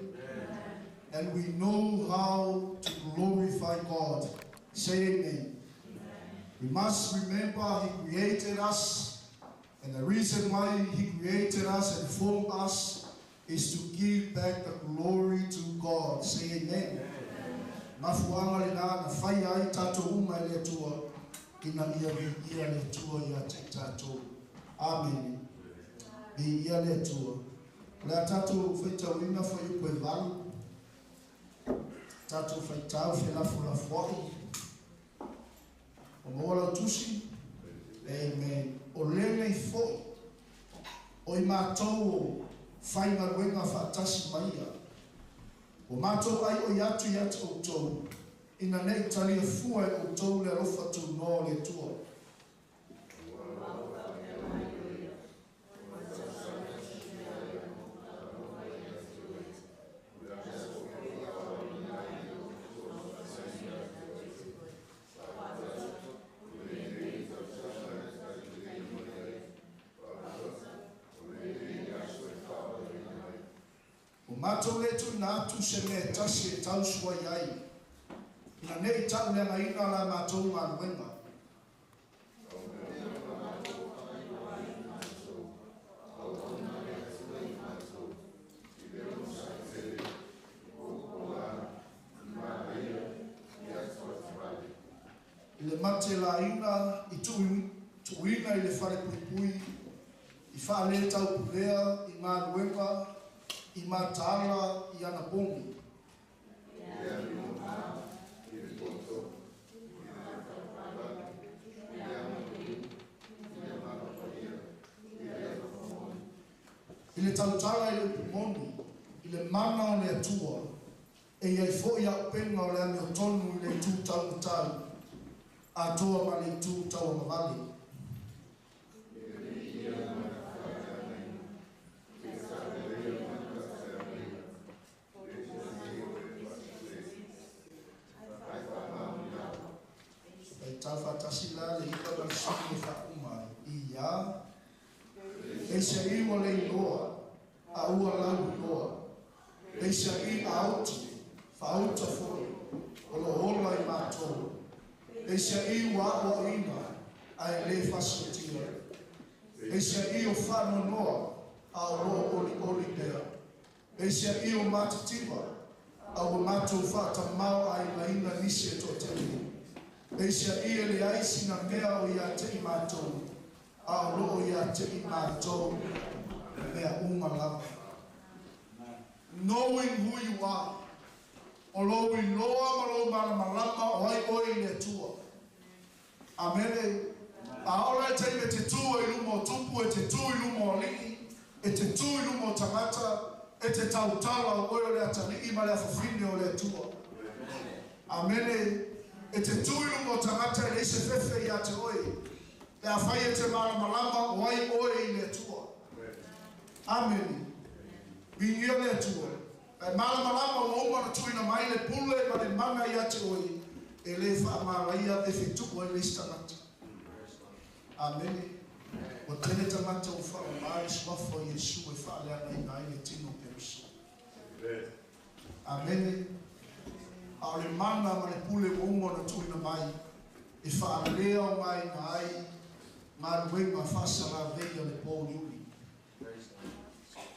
S3: And we know how to glorify God. Say amen. We must remember He created us, and the reason why He created us and formed us is to give back the glory to God. Say amen. Mafuanga le na whai ai tātou uma le tua. Ina ia le tua ia te tātou. Amen. Bi ia le tua. Le tātou whaitau ina whai upe walu. Tātou whaitau whelafo la whai. O moala tusi. Amen. O lene i whoi. O i mātou o whainga wenga whaatasi maia. O mātou ai o iatu o tau. Ina nei tali a fua e o tau le rofa tu no le tua. O mātou le tu nā tu se me tasi e tau sua iai. Ina nei tau le ina la mātou manuenga. mate la ina I tuina I le whare pui I whale tau pulea I ngā ruenga I mā tāla I ana bongi. I le tautala I le upumoni, I le mana o le atua, e iai fōi a penga o le ane o tonu I le tū tau tau, a toa ma le tū tau mawali. E tawhatasi la le ika ma siki wha umai, I ia, e se I mo le iloa, a ua lau iloa. E se I a autu, wha auta fōi, o lo hola I mātou. E se I wa o ina, a e le whasotia. E se I o whano noa, a o lo oli oli dea. E se I o matatiwa, a o mātou whata mau a I maina nisi e tō tēli. E se I e le aisi na mea o ia te I mātou. A lo ia te I mātou mea umalama. Knowing who you are. O lo I loa ma lo malama o ai oi le tua. Amene. A ora te me te tua I lumo tupu e te tu I lumo liki. E te tu I lumo tangata. E te tautala o oi le atani I ma le afafine o le tua. Amene. E te tu I lumo tangata e le se fefe I ate oi. E a whai e te malama o ai oi le tua. Amen. Bingia le tua. E malama o oma tuina mai le pule ma le mana I ate oi. E le whaamaraia e whituko e le istanata. Amen. O tene tamata o whaamari swafo Yesu e whaaleana I nai le tino periso. Amen. A le mana ma le pule o oma tuina mai. E whaalea mai nai. Ma ruenga whasara veia le pōriuri.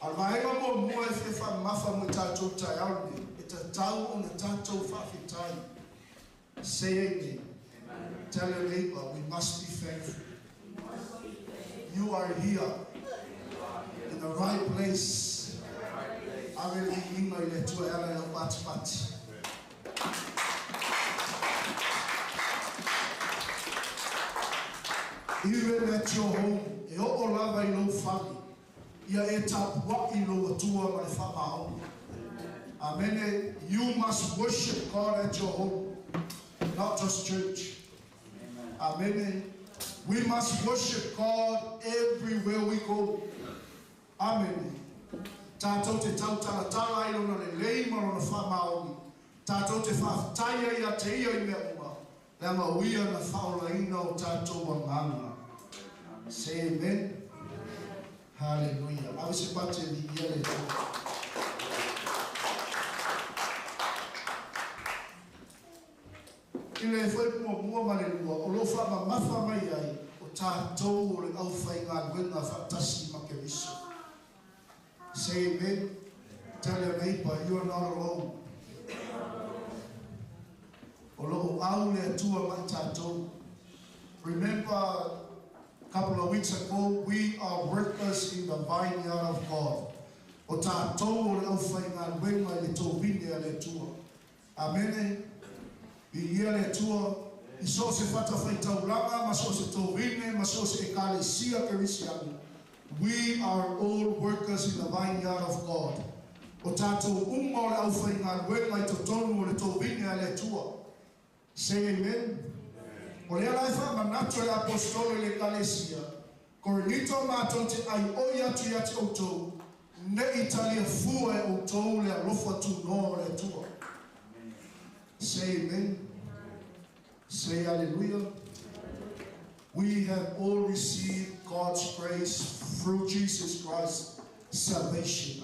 S3: Al maenga mo mua e wha mafa mo tātou tai aune. E ta tau o na tātou whawhitai. Say amen. Tell your neighbor, we must be thankful. You are here. In the right place. Ave li inga I le tua ela e o pati pati. Even at your home, e o lava I lo whali. Ia e tapua I lo atua ma le whamao. Amen. You must worship God at your home, not just church. Amen. We must worship God everywhere we go. Amen. Tātou te tautala I lona le leima lona whamao. Tātou te whawhataia ia te ia I mea uma. Lama uia na whaolaina o tātou wa ngana. Say amen. Hallelujah. Ave se pate li ia le tō. I le whai mua ma le lua, o lo wha mafa mai ai, o tātou o le au whai ngā nguenga whatasi ma ke riso. Say amen. Tell your neighbor, you are not alone. O lo au le atua mai tātou. Remember, a couple of weeks ago, we are workers in the vineyard of God. O tātou o le au whai ngā nguenga le tō vine a le tua. Amen. I ia le tua, I so se whata whai tauranga, ma so se tō vine, ma so se ekalesia ke risi anu. We are all workers in the vineyard of God. O tātou umma o le au whai ngā nguenga I to tonu o le tō vine a le tua. Say amen. O le alai wha manatu e apostolo le ekalesia, korinito mātou te ai oi atu i ati o tōu, ne italia fua e o tōu le alofa tu no le tua. Say amen. Say hallelujah. We have all received God's grace through Jesus Christ, salvation.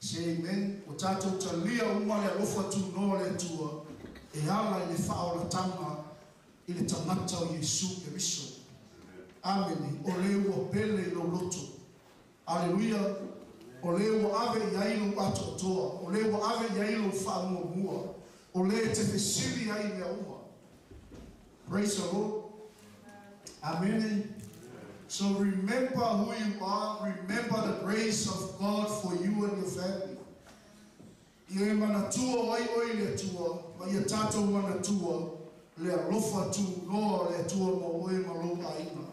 S3: Say amen. O tātou ta lia uma le alofa tu no le tua, e ala I le whaola tanga I le tangata o Yesu ke riso. Amen. O le ua pele I lo loto. Hallelujah. O le ua ave I ailu ato toa. O le ua ave I ailu wha mua mua. O le te fesiri ai mea uma. Praise the Lord. Amen. So remember who you are. Remember the grace of God for you and your family. Ia manatua wai oi le tua, ma ia tātou manatua le alofa tu noa le tua mo oi malo aina.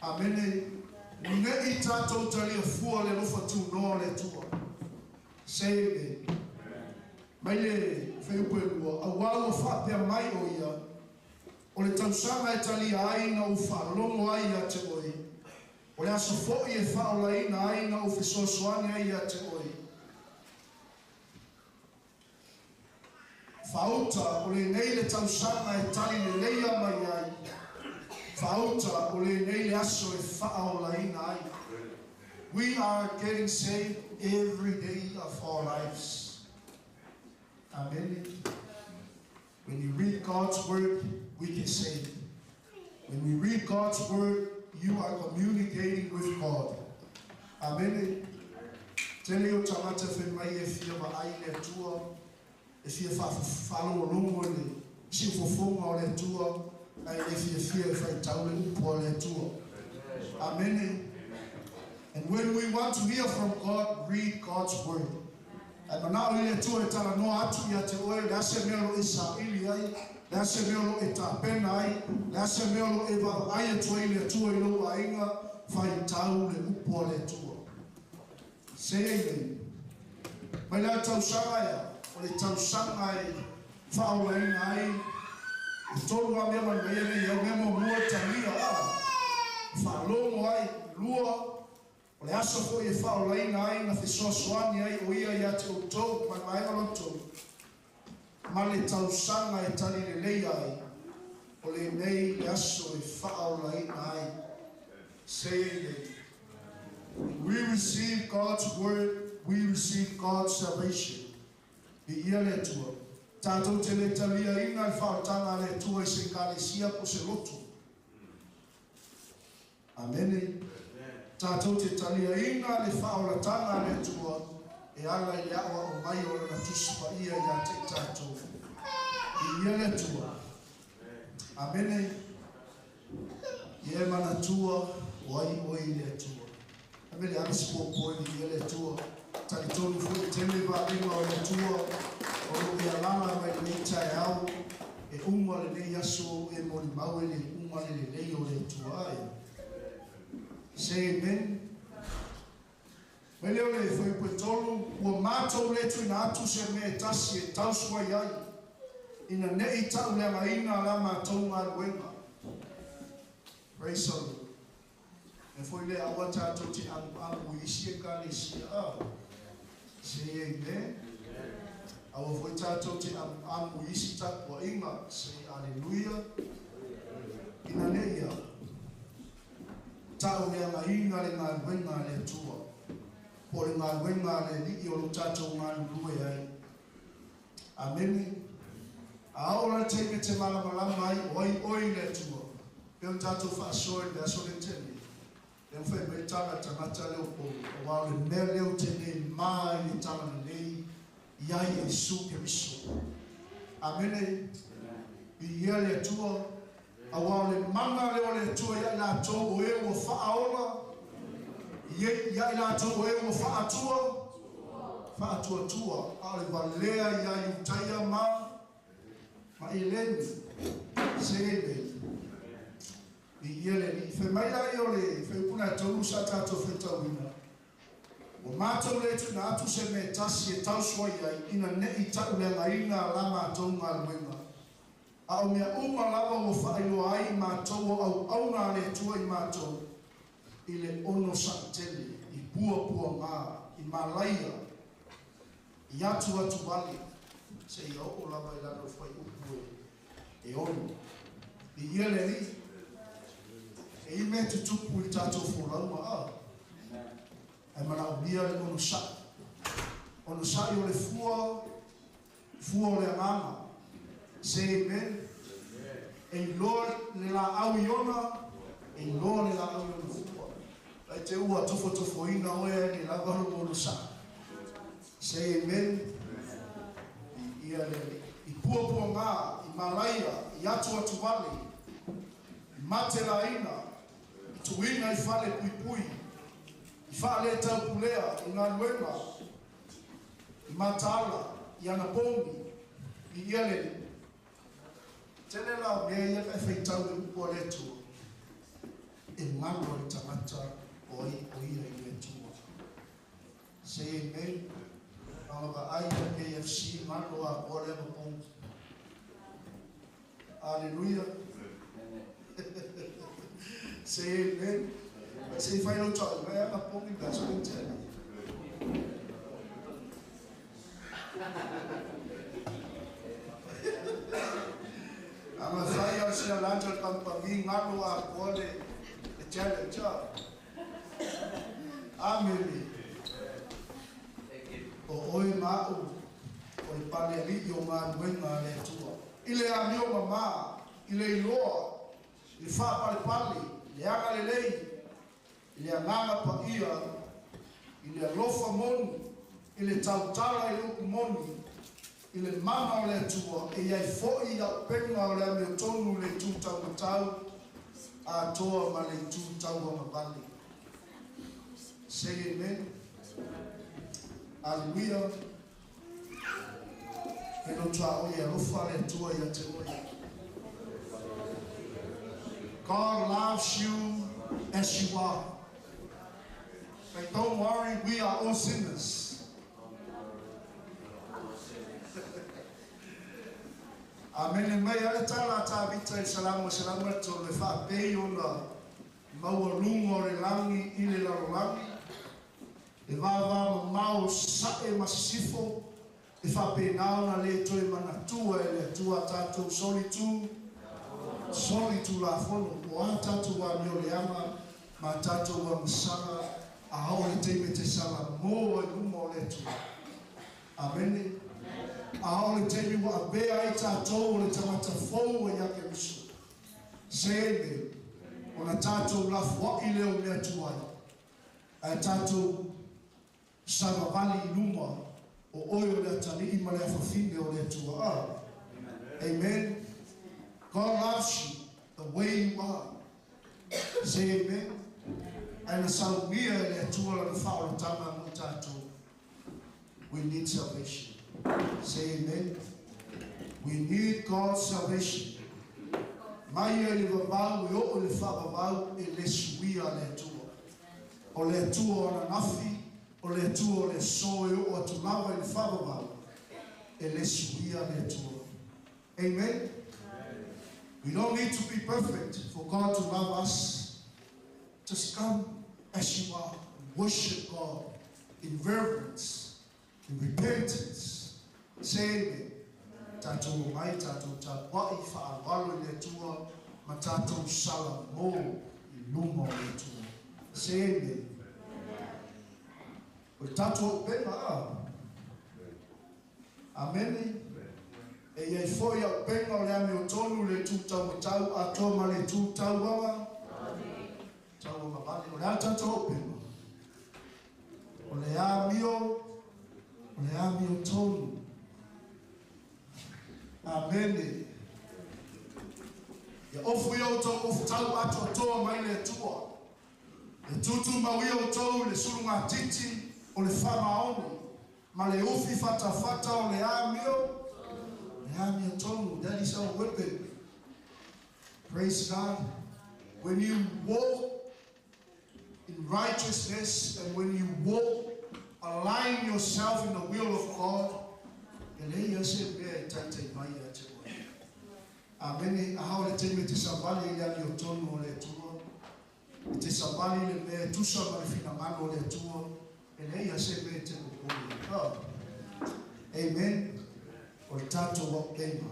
S3: Amene, nge I tātou tali a fua le alofa tu noa le tua. Say amen. Mai le whewpelua, a walo whapea mai o ia, o le tausanga e tali a aina o whalongo ai a te oi. O le aso fo I e whaola ina aina o whisosoani ai a te oi. Fauta o le nei le tausanga e tali le leia mai ai. Fauta o le nei le aso e whaola ina ai. We are getting saved every day of our lives. Amen. When you read God's word, we can save. When we read God's word, you are communicating with God. Amen. Tele o tamata fe mai e fia wa ai le tua. E fia whalo o longo le. Si fofonga o le tua. Ai le fia e whai tau le upo o le tua. Amen. And when we want to hear from God, read God's word. And now ile tua e tala no atu ia te oe, le ase melo e sa ili ai, le ase melo e ta pena ai, le ase melo e va ai e tua ile tua ilo a inga, whai tau le upo le tua. Say amen. Mai la tau sanga ia, o le tau sanga e whaola ina ai, e tolu a mea mai ene iau memo mua tamia a, whalongo ai, lua, o le aso ko e whaola ina ai na whisosoani ai o ia ia te utou, mai mai alo tau. Ma le tausanga e tali le lei ai, o le nei le aso e whaola ina ai. Say amen. We receive God's word, we receive God's salvation. I ia le tua. Tātou te le talia ina i whaotanga le tua I se kalesia po se lotu. Amen. Tātou te talia ina le whaolatanga le tua e ala I awa o mai o na tuspa ia ia te tātou. I ia le tua. Amen. Ie mana tua wai oi le tua. Amen. Amis po poi I ia le tua. Tali tonu fui tele va inga o le tua. O lo ia lana mai le tai au. E uma le nei aso e moni maue le uma le lei o le tua ai. Say amen. Meleo le foi potolo o mato le tu na tu se me tasi e tauswa yai. Ina nei tau le maina la mato ngaruenga. Praise the Lord. E foi le awa tato ti amu isi e kalesia. Say amen. Awa foi tato ti amu isi takwa inga. Say hallelujah. Ina nei ya. Tau le inga le ngā wenga le tua. Po le ngā wenga le li o lo tātou ngā lue ai. Amen. A ora teke te malamalama ai, oi le tua. Peo tātou whaasoi le aso le tene. Le mwhai mei tanga tangata leo po. O wao le mea leo tene mai le tanga le nei. Iai e su ke miso. Amen. I ia le tua. A wao le manga leo le tua ia la tō o e o whaaola. Ia la tō o e o whaatua. Whaatua tua. A le walea ia i utaia ma. Ma i leni. Se ebe. I ia le ni. Whe maila i o le. Whe upuna tonu sa tātou whetauina. O mātou le tu na atu se me tasi e tausua iai. Ina ne I tau le ngaina lama tau ngā luenga. A o mea uma lava o whaelo ai mātou au auna le tua I mātou. I le ono sakatele, I pua ngā, I malaia, I atu wale. Se I o lava I lano whai upu e ono. I ia le ni. E I mea tutupu I tātou wholauma a. E mana o lia le ono sa. Ono sa I o le fua o le amama. Say amen. E Lord le la au iona, e Lord le la au iona fua. Lai te ua tofo ina oe ni la varo mono sa. Say amen. I ia le I pua ngā, I Malaya, Yatu Atuvali, Matelaina, Tuina Ifale Pui, Ifale Tapulea, Inaluema, Matala, Yanapongi, Yele, Tenela, Maya, Effectalu, Boleto, Emmanuel Tamata, Oi, Yetua. Say amen. Our IFC, Manoa, whatever point. Hallelujah. Say amen. Say final child. I am a point that's what I'm telling you. I'm a fire, she a lantern company, Manoa, Wale, the challenge. Amen. Oi mau, oi paneli yo man wenga le tua. Ile amio mama, ile iloa, ile fa pali, ile anga le lei, ile nganga pa ia, ile lofa moni, ile tautala ile moni, ile mama le tua, e ia foi ia penga le amio tonu le tuta matau, a toa ma le tuta wa mabali. Say amen. Hallelujah. God loves you as you are. But don't worry, we are all sinners. Amen. May I tell you that salam to the fa peyona mawalungo relangi ile la relangi. E vava mau sae masifo e fa penao na le toi manatua e le tua tatu solitu la fono o tatu wa mioleama ma tatu wa msala a hao le te te sala mo e mo le tu. Amen. A hao le te wa be ai tatu le tamata fo e yake misu. Sebe ona tatu la fo ile o le tua. A tatu Sama vali inuma o oyo le tani ima le afafine o le tua. Amen. God loves you the way you are. Say amen. And salvia le tua la fa'o tama mutato. We need salvation. Say amen. We need God's salvation. Mai le vavau e o le fa'avau e le suia le tua. O le tua na nafi o le tuo le soe o tu lava il favor e le suia le tuo. Amen. We don't need to be perfect for God to love us. Just come as you are and worship God in reverence, in repentance. Say amen. Tato mai tato tabai fa avalo le tuo ma tato salamo il lumo le tuo. Say amen. Tato pena. Amen. E ia foi a pena o le ami tonu le tuta matau a toma le tuta wa. Tau ma bali o le tato pena. O le ami tonu. Amen. Ya ofu yo to ofu tau ato to mai le tua. Le tutu ma wi o to le sulunga titi. O le famaoni, ma le ufi fata o le amio tonu. That is our weapon. Praise God. When you walk in righteousness and when you walk, align yourself in the will of God, Amen. How le teme te sabali le amio tonu le tuo. Te sabali le me tusa ma fina mano le tuo. Amen. Or tato wa pema.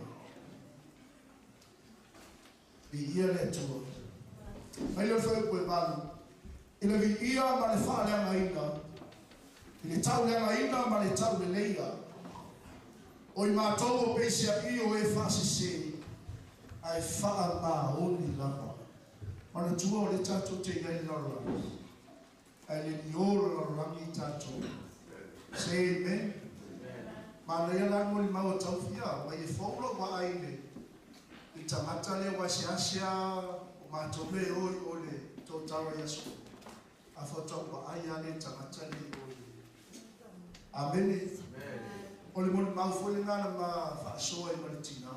S3: Bi ia le tuo. Mai le foi koe balu. Ina vi ia ma le fa le ainga. Ile tau le ainga ma le tau le leia. O i mātou o pesia i o e whasese. Ai wha ma oni lava. Mana tua o le tato te iai lara. Ai le niora rangi tato. Say amen. Ma le ala ngoli mau tau fia. Ma i whaura wa aile. tangata le wasiasia matome ole totara Yesu afota wa aya le tangata le ole. Amen. Ole mon ma fole ngana ma fa so e malitina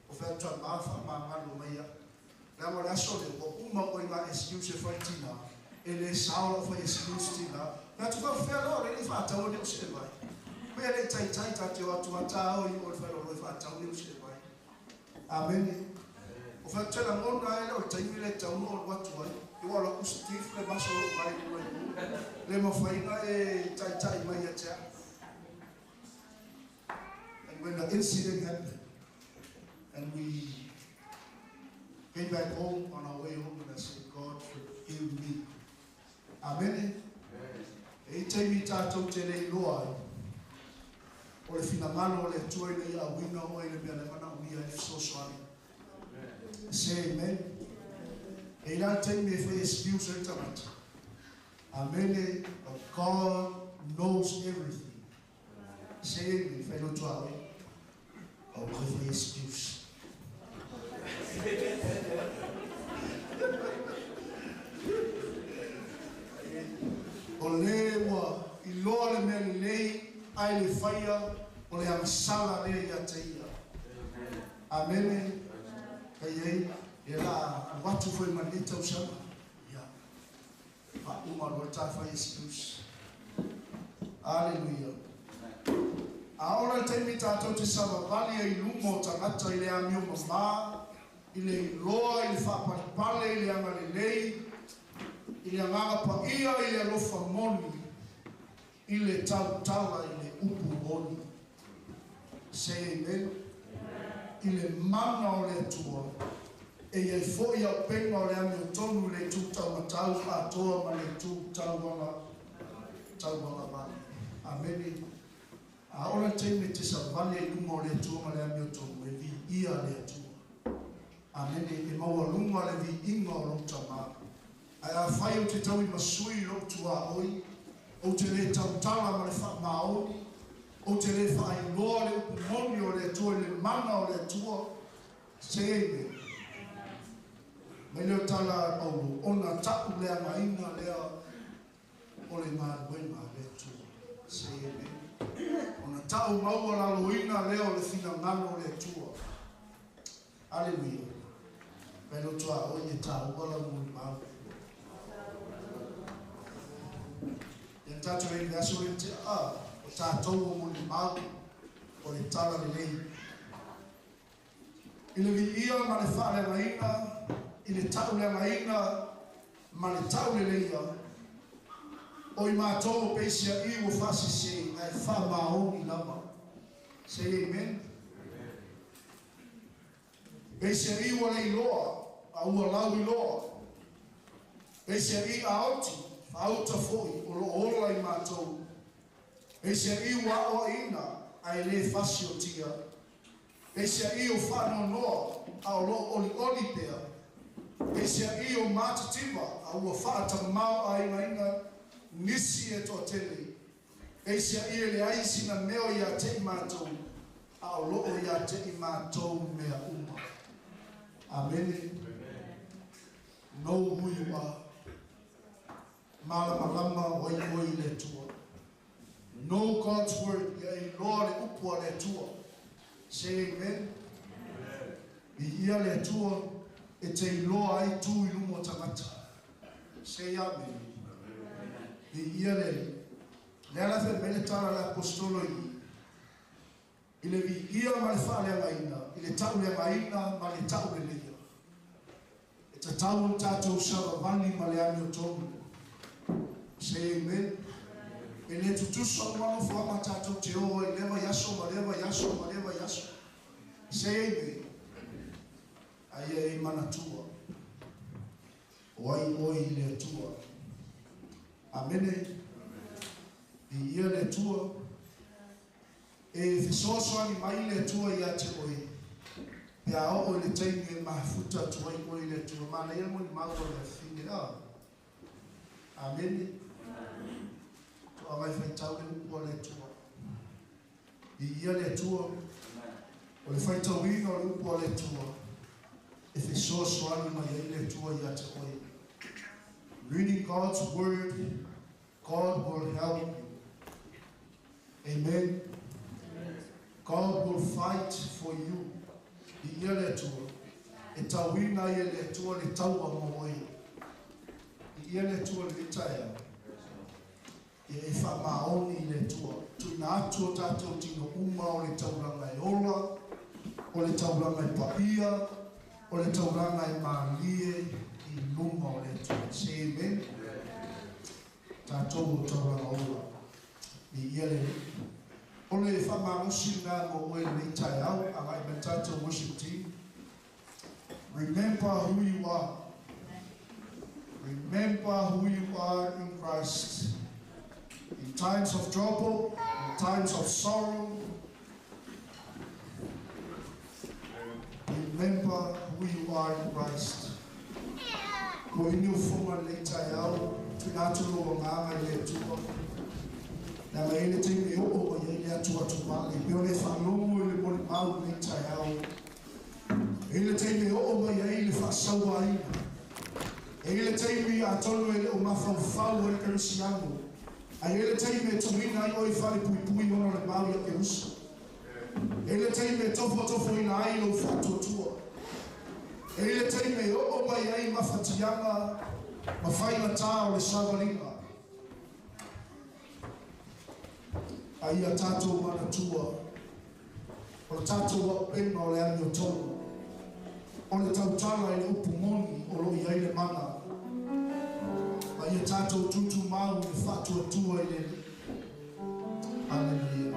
S3: o fa tra ma fa ma ngalo maya la mo la so le ko uma ko ina excuse fatina ele saula fa excuse tina na tu fa fa lo le fa ta o le se vai me le tai ta te watu watao i o fa lo fa ta o le se vai. Amen. O fa tra mo na ele o tai le ta o watu vai i wala ku steve le ba so vai le mo fa ina e tai mai ya cha. When the incident happened and we came back home, on our way home, and I said, God, forgive me. Amen. Eite mi tatou te rei loa. O le fina mano o le tue nei a wina o e le mea le mana uia e so soani. Say amen. E la te me fe excuse e tamata. Amen. But God knows everything. Say amen. Fe no tua oi. Or with the excuse. O lewa I loa le mea lei ai le whaia o le amasala le ia te ia. Amen. Kei ei, e la watu foi manita usama. Ia. Pa uma lo ta whai excuse. Hallelujah. Aora te mi tātou te savavali e lumo tangata I le amio mama, I le loa, I le whapalipale, I le angalelei, I le anganga pa ia, I le alofa moni, I le tautala, I le upu moni. Say amen. I le mana o le tua, e iei fo ia penga o le amio tonu le tūtau matau atoa ma le tūtau wanga mani. Amen. Aora teime te savale I lunga o le atua ma le amio tomu, e vi ia le atua. Amen, e maua lunga le vi inga o lauta maa. Ai a whai o te tau I masui lo tua oi, o te le tautala ma le wha maoni, o te le wha I loa le upumoni o le atua, le mana o le atua, se eme. Me leo tala au ona tapu lea ma inga lea o le maa buena le atua, se eme. Ona tau maua la loina leo le fina ngano le tua. Hallelujah. Pero tua o ye tau wala muli mau. Ye tatu rei gaso le te o tātou o muli mau o le tala le lei. I le vi ia ma le wha le raina, I le tau le raina, ma le tau le leia. O I mātou peisia I o whasi se ai wha maoni lama. Say amen. Peisia I o lei loa, a ua lau I loa. Peisia I a oti, auta foi, o lo ola I mātou. Peisia I wa o ina, ai le whasi o tia. Peisia I o whano noa, a o lo oli oli pea. Peisia I o mātatiwa, a ua whaata mau ai mainga, nisi e to tele. Eisia I le aisina meo ia te I mātou, a o loo ia te I mātou mea uma. Amen. Know who you are. Malama lama wai wai le tua. Know God's word. Ia I loa le upua le tua. Say amen. I ia le tua e te I loa ai tu I lumo tangata. Say amen. I ia le ala fe mele tala le apostolo I le vi ia ma le wha le ngaina, I le tau le ngaina ma le tau le leia. E ta tau tātou sava vani ma le amio tomu. Say amen. E le tutusa umano whama tātou te o e lewa yaso ma lewa yaso ma lewa yaso. Say amen. Aia e mana tua. Oi oi le tua. Amen. I ia le tua. E fisosoani mai le tua ia te oi. Pe a o le teimi e mafuta tua I oi le tua. Mana ia moni maua le fine. Amen. Tua mai fai tau le ua le tua. I ia le tua. O le fai tau ina o le ua le tua. if it's so surrounding my left to yet. Reading God's word, God will help you. Amen. God will fight for you. The yele to itawina yele to le tawa mooi. The yele to le taya. E fa maoni le to na to tato tino uma o le taura mai ola, o le taura mai papia, o le taura mai malie I luma o le to. Say amen. Tato taura ola. The yele Ole Famamushina Moe Tayao, and I Betato worship team. Remember who you are. Remember who you are in Christ. In times of trouble, in times of sorrow. Remember who you are in Christ. When you form a Tayao, to natural Mama Letua. Na maile te me o ya tua tua le biole fa longo le mo mau le taiao ele te me o ya ile fa sawa ina ele te me a tolo ele o mafa fa o le krisiano ai ele te me tu ina o fa le pui no le mau ya ke usa ele te me tofo ina ai lo fa tua ele te me o ya I mafa tiama ma fai na ta o le sawa ina Aia tato mana tua. O tato wa pena o le anio tonu. O le tautala I le upumoni o lo ia ile mana. Aia tato tutu mau le fatua tua I le. Hallelujah.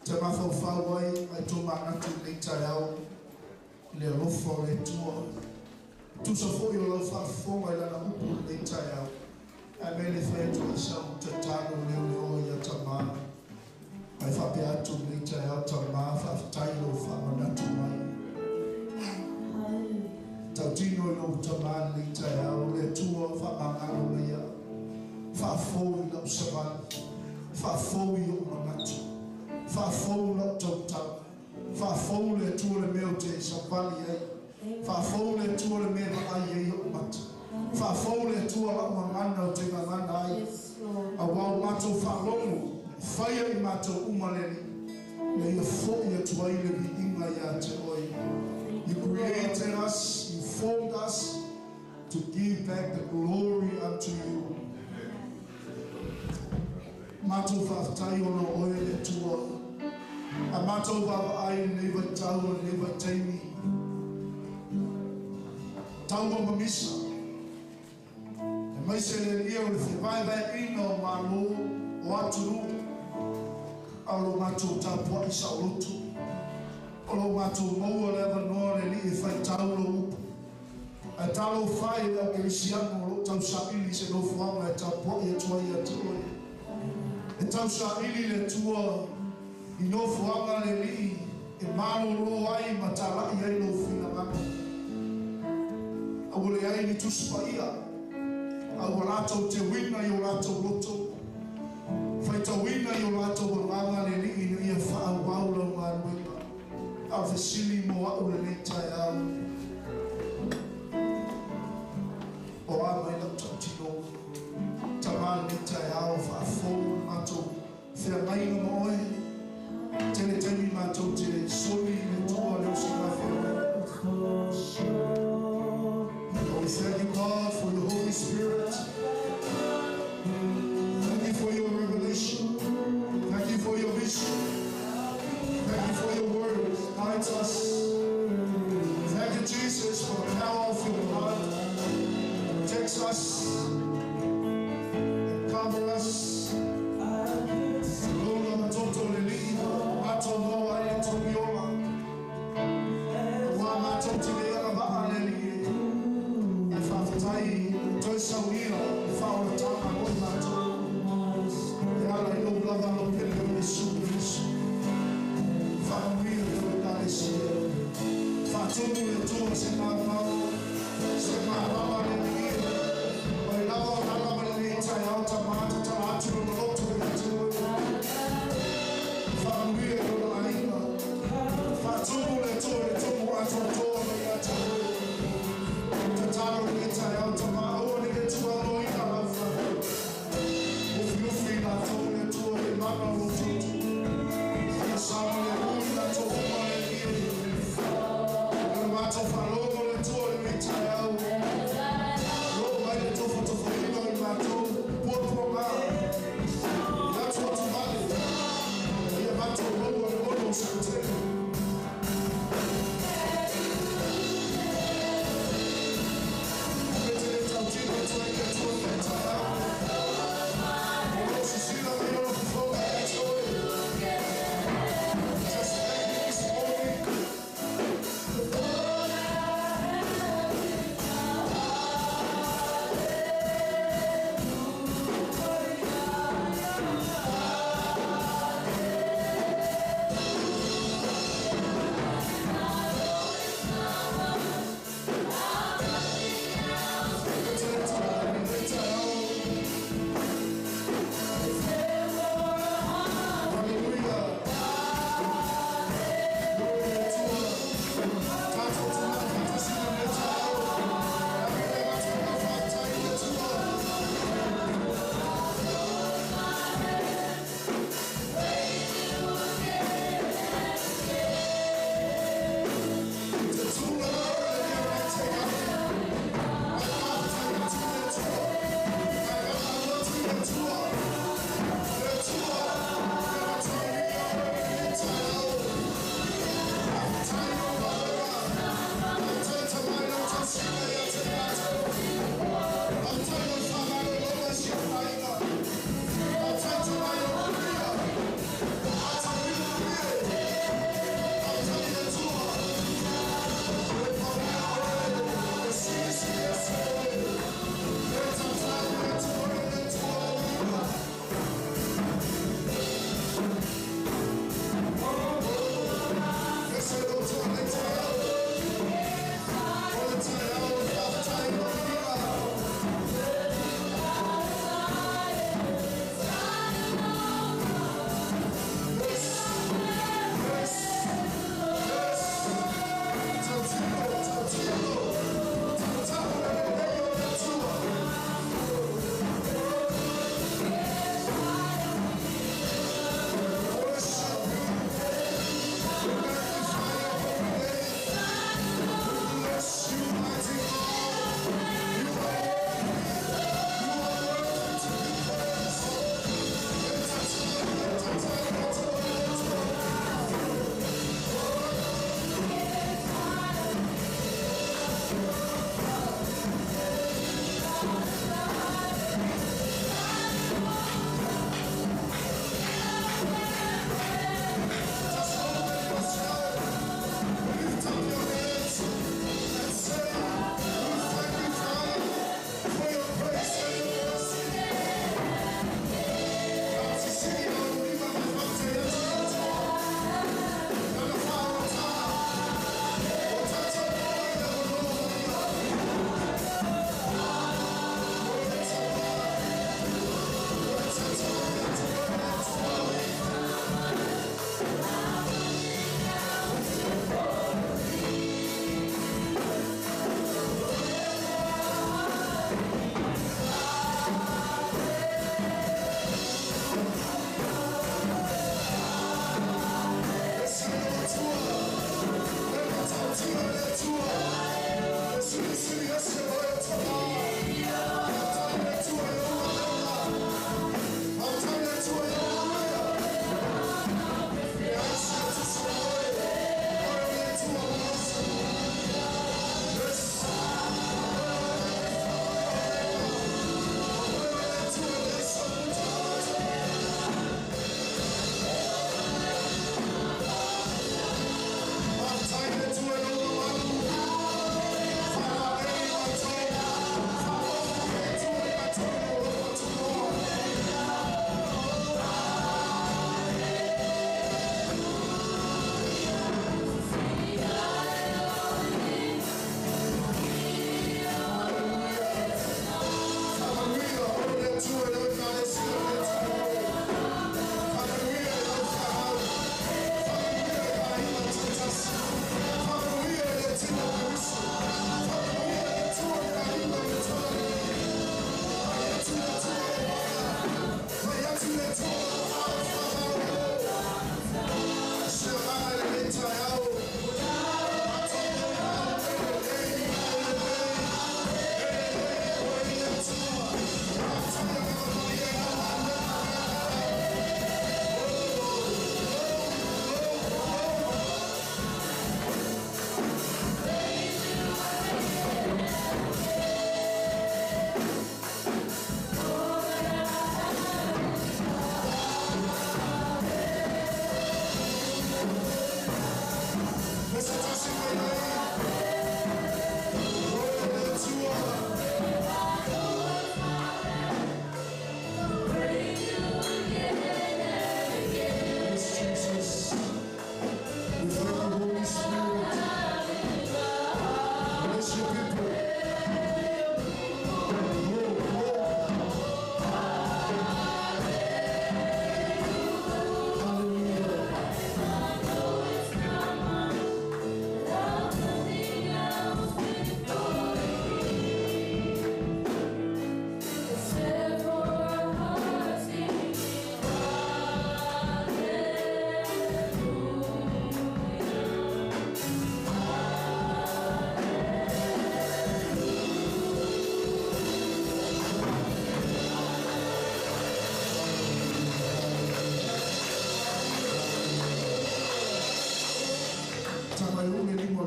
S3: Te mafau fawai ai to manatu le taiao. Le rofo le tua. Tu sa foi o lau farfonga I lana upu le taiao. Amele fetu isau tatano leo ya tamaa. Ai fapea tu lita ya tamaa fa tailo fa manatu mai. Tautino no tamaa lita ya le tua fa mangalo ya. Fa fo no saban. Fa fo yo manatu. Fa fo no tota. Fa fo le tua le meute sapali ai. Fa fo le tua le me ai yo matu. Fa fole tua la mamana o te mamana ai. A wau mato fa longo. Faya I mato umaleni. Le ia fo ia tua ile vi inga ya te oi. You created us, you formed us to give back the glory unto you. Mato fa tayo no oi le tua. A mato va ai never tau never taimi. Tau mamisa. Mai se le ia o le whaiwai ina o malo o aturu alo matou tapua I sa o lotu o lo matou maua le ava noa le li e whai tau lo upu a talo whai e au kerisiano o lo tau sa ili se no fuanga e tapua I atua I atua e tau sa ili le tua I no fuanga le li e malo lo ai matala I ai lo fina maka a wole ai ni tuspa ia a walato te wina I o lato loto. Fai ta wina I o lato wanga le li ina ia wha waula ngā ruenga. A whesili mo au le leitai au. O a mai lau tautino. Ta maa leitai au wha fōu mato. Whia ngainga mo oe. Tele temi mato te soli le tua leo si ngā whia. We thank you, God, for the Holy Spirit. Thank you for your revelation. Thank you for your vision. Thank you for your word. Guide us. Thank you, Jesus, for the power of your blood. Protects us. And cover us. Lord, toto leli. Mato no ai tomiola. Wa mato tile ala ba leli. Tai toi sauira fala tama ko mato e ala I lava lo che le subis fa mia do dare se fa tutto le tue se ma le mie poi lava le tai automatico tra l'altro non lo tu fa mia do la That's what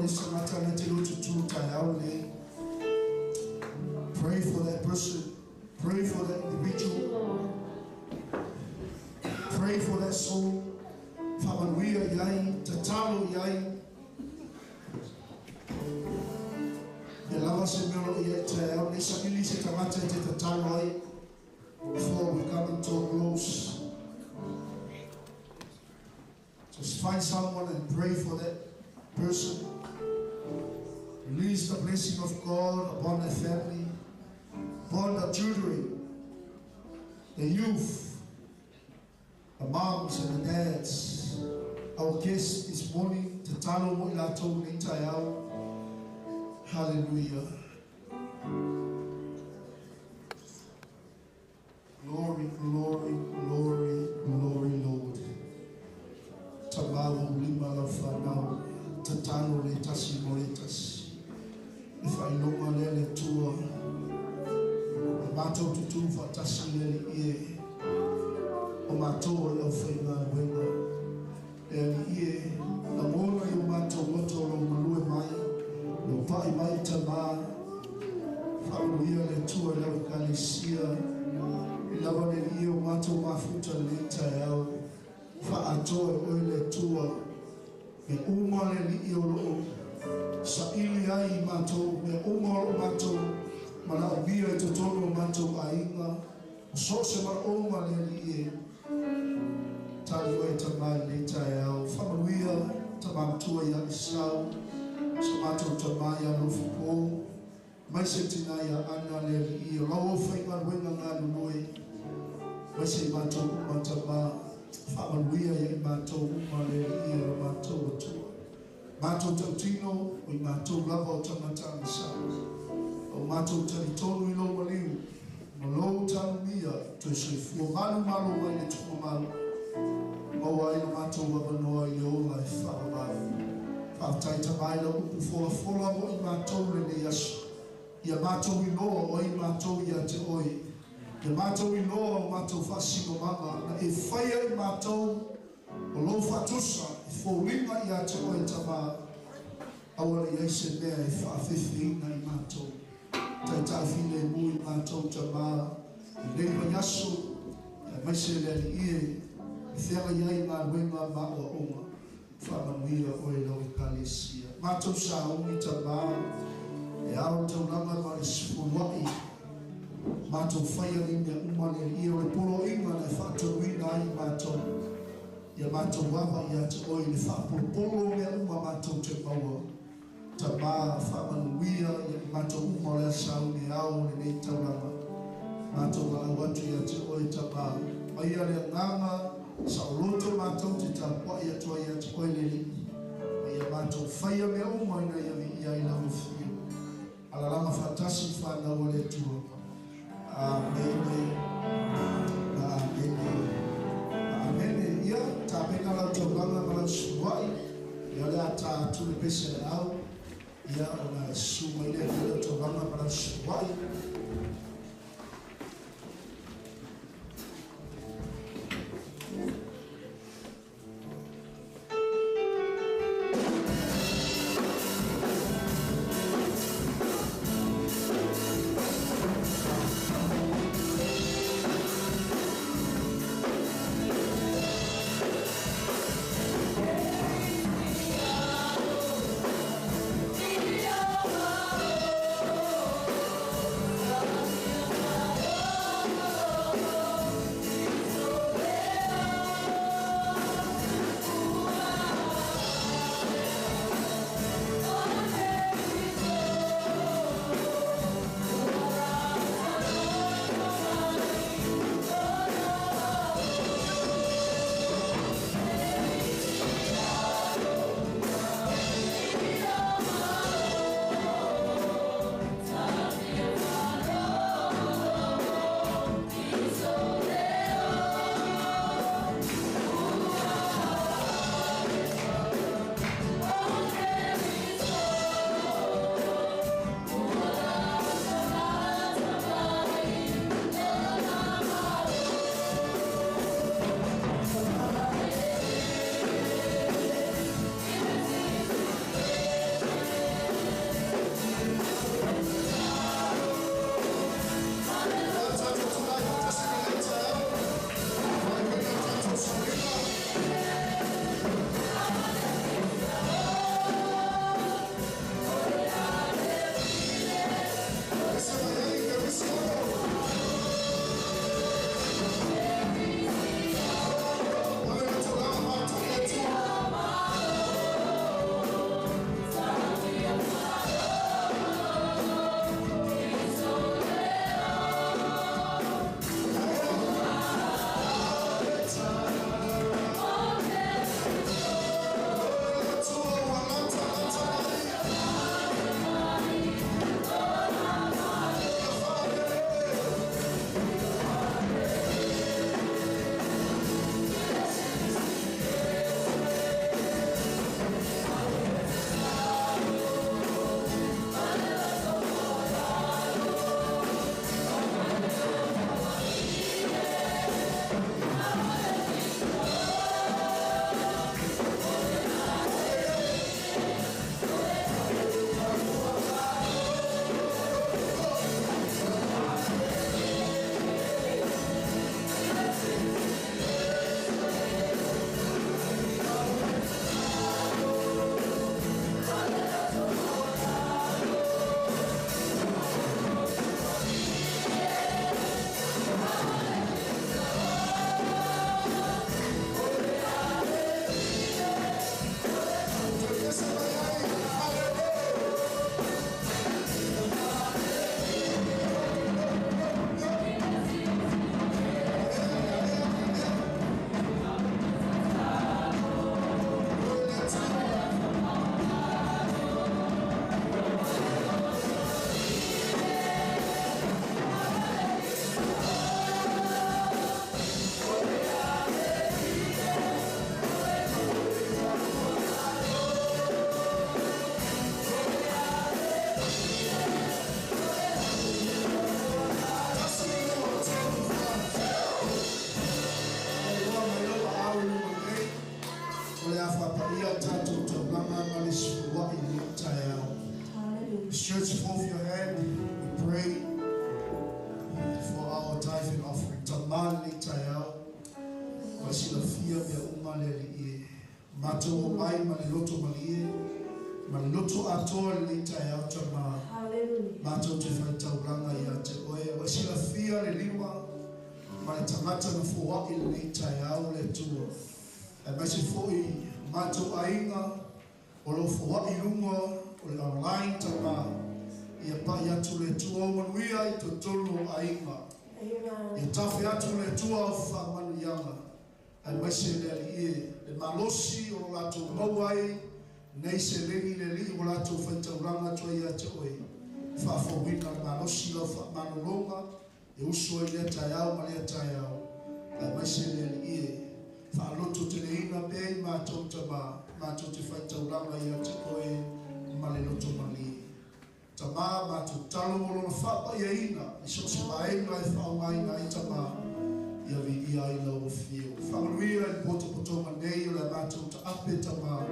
S3: Pray for that person. Pray for that individual. Pray for that soul. Whamanuia iai, tatalo iai. E lava se meolo iai te au, ne sakili se tangata te tatalo ai. Before we come into a close, just find someone and pray for that person. Release the blessing of God upon their family, upon the children, the youth, the moms and the dads. Our guest this morning, Tatalo Moilato Nintayao. Hallelujah. Glory, glory, glory, glory, Lord. Tabawo lima la fanao, tatano le tasi moretas. If I know my lele tua, mato tutu fa tasi lele ie, o mato le ofenga wenga, lele ie, na mona yo mato moto lo malue mai, lo pai mai tama, familia le tua la kalisia. Lava le io mato mafuta lenta yao fa atoe oile tua me uma le io lo sa ili ai mato me uma lo mato mana obia e totono mato ainga so se ma uma le ie tali oe tamai lenta yao fa manuia tamamtua ya isau sa mato tamai ya lofuko mai se tina ya ana le io lao whainga wenga ngā lunoi Wese mato matama whamanuia ya mato umale ia mato atua. Mato tautino o mato lava o tamatanga sa. O mato taritonu ilo maliu. Malo tanumia to se fua malu malu wa ile tukuma malu. Mawa ilo mato wabanoa ile ola e whaamai. Whaataita maila upu fola fola mo i mato le yasu. Ia mato ilo o i mato ia te oi. Ke mātou I loa o mātou whasino mama, na e whaia I mātou o lo whatusa, e whauringa I ate oe tamā, awara I eise mea e whaafewhiina I mātou. Tai whine mu I mātou tamā, I leiwa yaso, e maise leli ie, e whenga iai ngā ruenga mā o onga, whamanuia oe lau I kalesia. Mātou sa ongi tamā, e ao tau langa ma le sifuwai, Mātou whaia ni mea umane I o le polo inga le whāturuina I mātou. Ia mātou wawa I ate oi le whāpolo mea uma mātou te maua. Ta mā whamanuia ia mātou uma le asau ne ao le nei tauranga. Mātou wala watu I ate oi ta mā. Maia le nganga sa roto mātou te tāpua I atua I ate oi le li. Maia mātou whaia mea uma ina ia I lau whio. Alalama whātasi whanau le tua. Amen. Amen. Amen. Ia tapena la tobanga mala suai. Ia le ata tu le pese au. Ia ona suma ile le tobanga mala suai. Stretch forth your hand. We pray for our tithe and offering. Tamani tayao. Wasila fia bia umaleli. Mato mai maliloto malie. Maliloto atoa li tayao tama. Mato te faita uranga ya te oe. Wasila fia le lima. Malitamata na fuwa ili tayao le tua. Basi foi mato ainga. Olo fuwa ilunga. Ole online tama. Ia pa ya tule tua manuia i totolo ainga. Ia tafi ya tule tua fa manu yanga. Ai maise le ie le malosi o lato mawai nei se lengi le li o lato faitauranga tua ia te oe. Fa fo wina le malosi la fa manu longa e uso i le taiao ma le taiao. Ai maise le ie fa loto te le ina pe mato tama mato te faitauranga ia te oe ma le loto mali. Tama matu talo mo lo fa ia ina iso se baenga e fa mai ngai tama ia vi ia ina o fio fa luia il poto poto manei la matu ta ape tama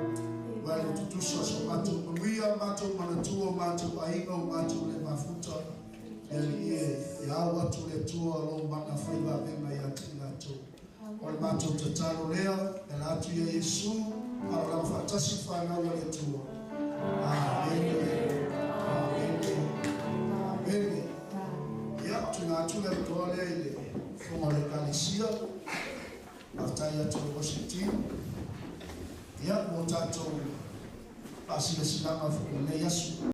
S3: vai lo tutusa so matu luia matu manatu matu ainga matu le mafuta ia ia watu le tua lo mana fa iba venga ia tina tu o matu ta talo lea la tu ia Yesu ala la fatasi fa na le tua amen. Tunatule mtole ile fomo le kalisia after to Washington ya motato asile silama fule Yesu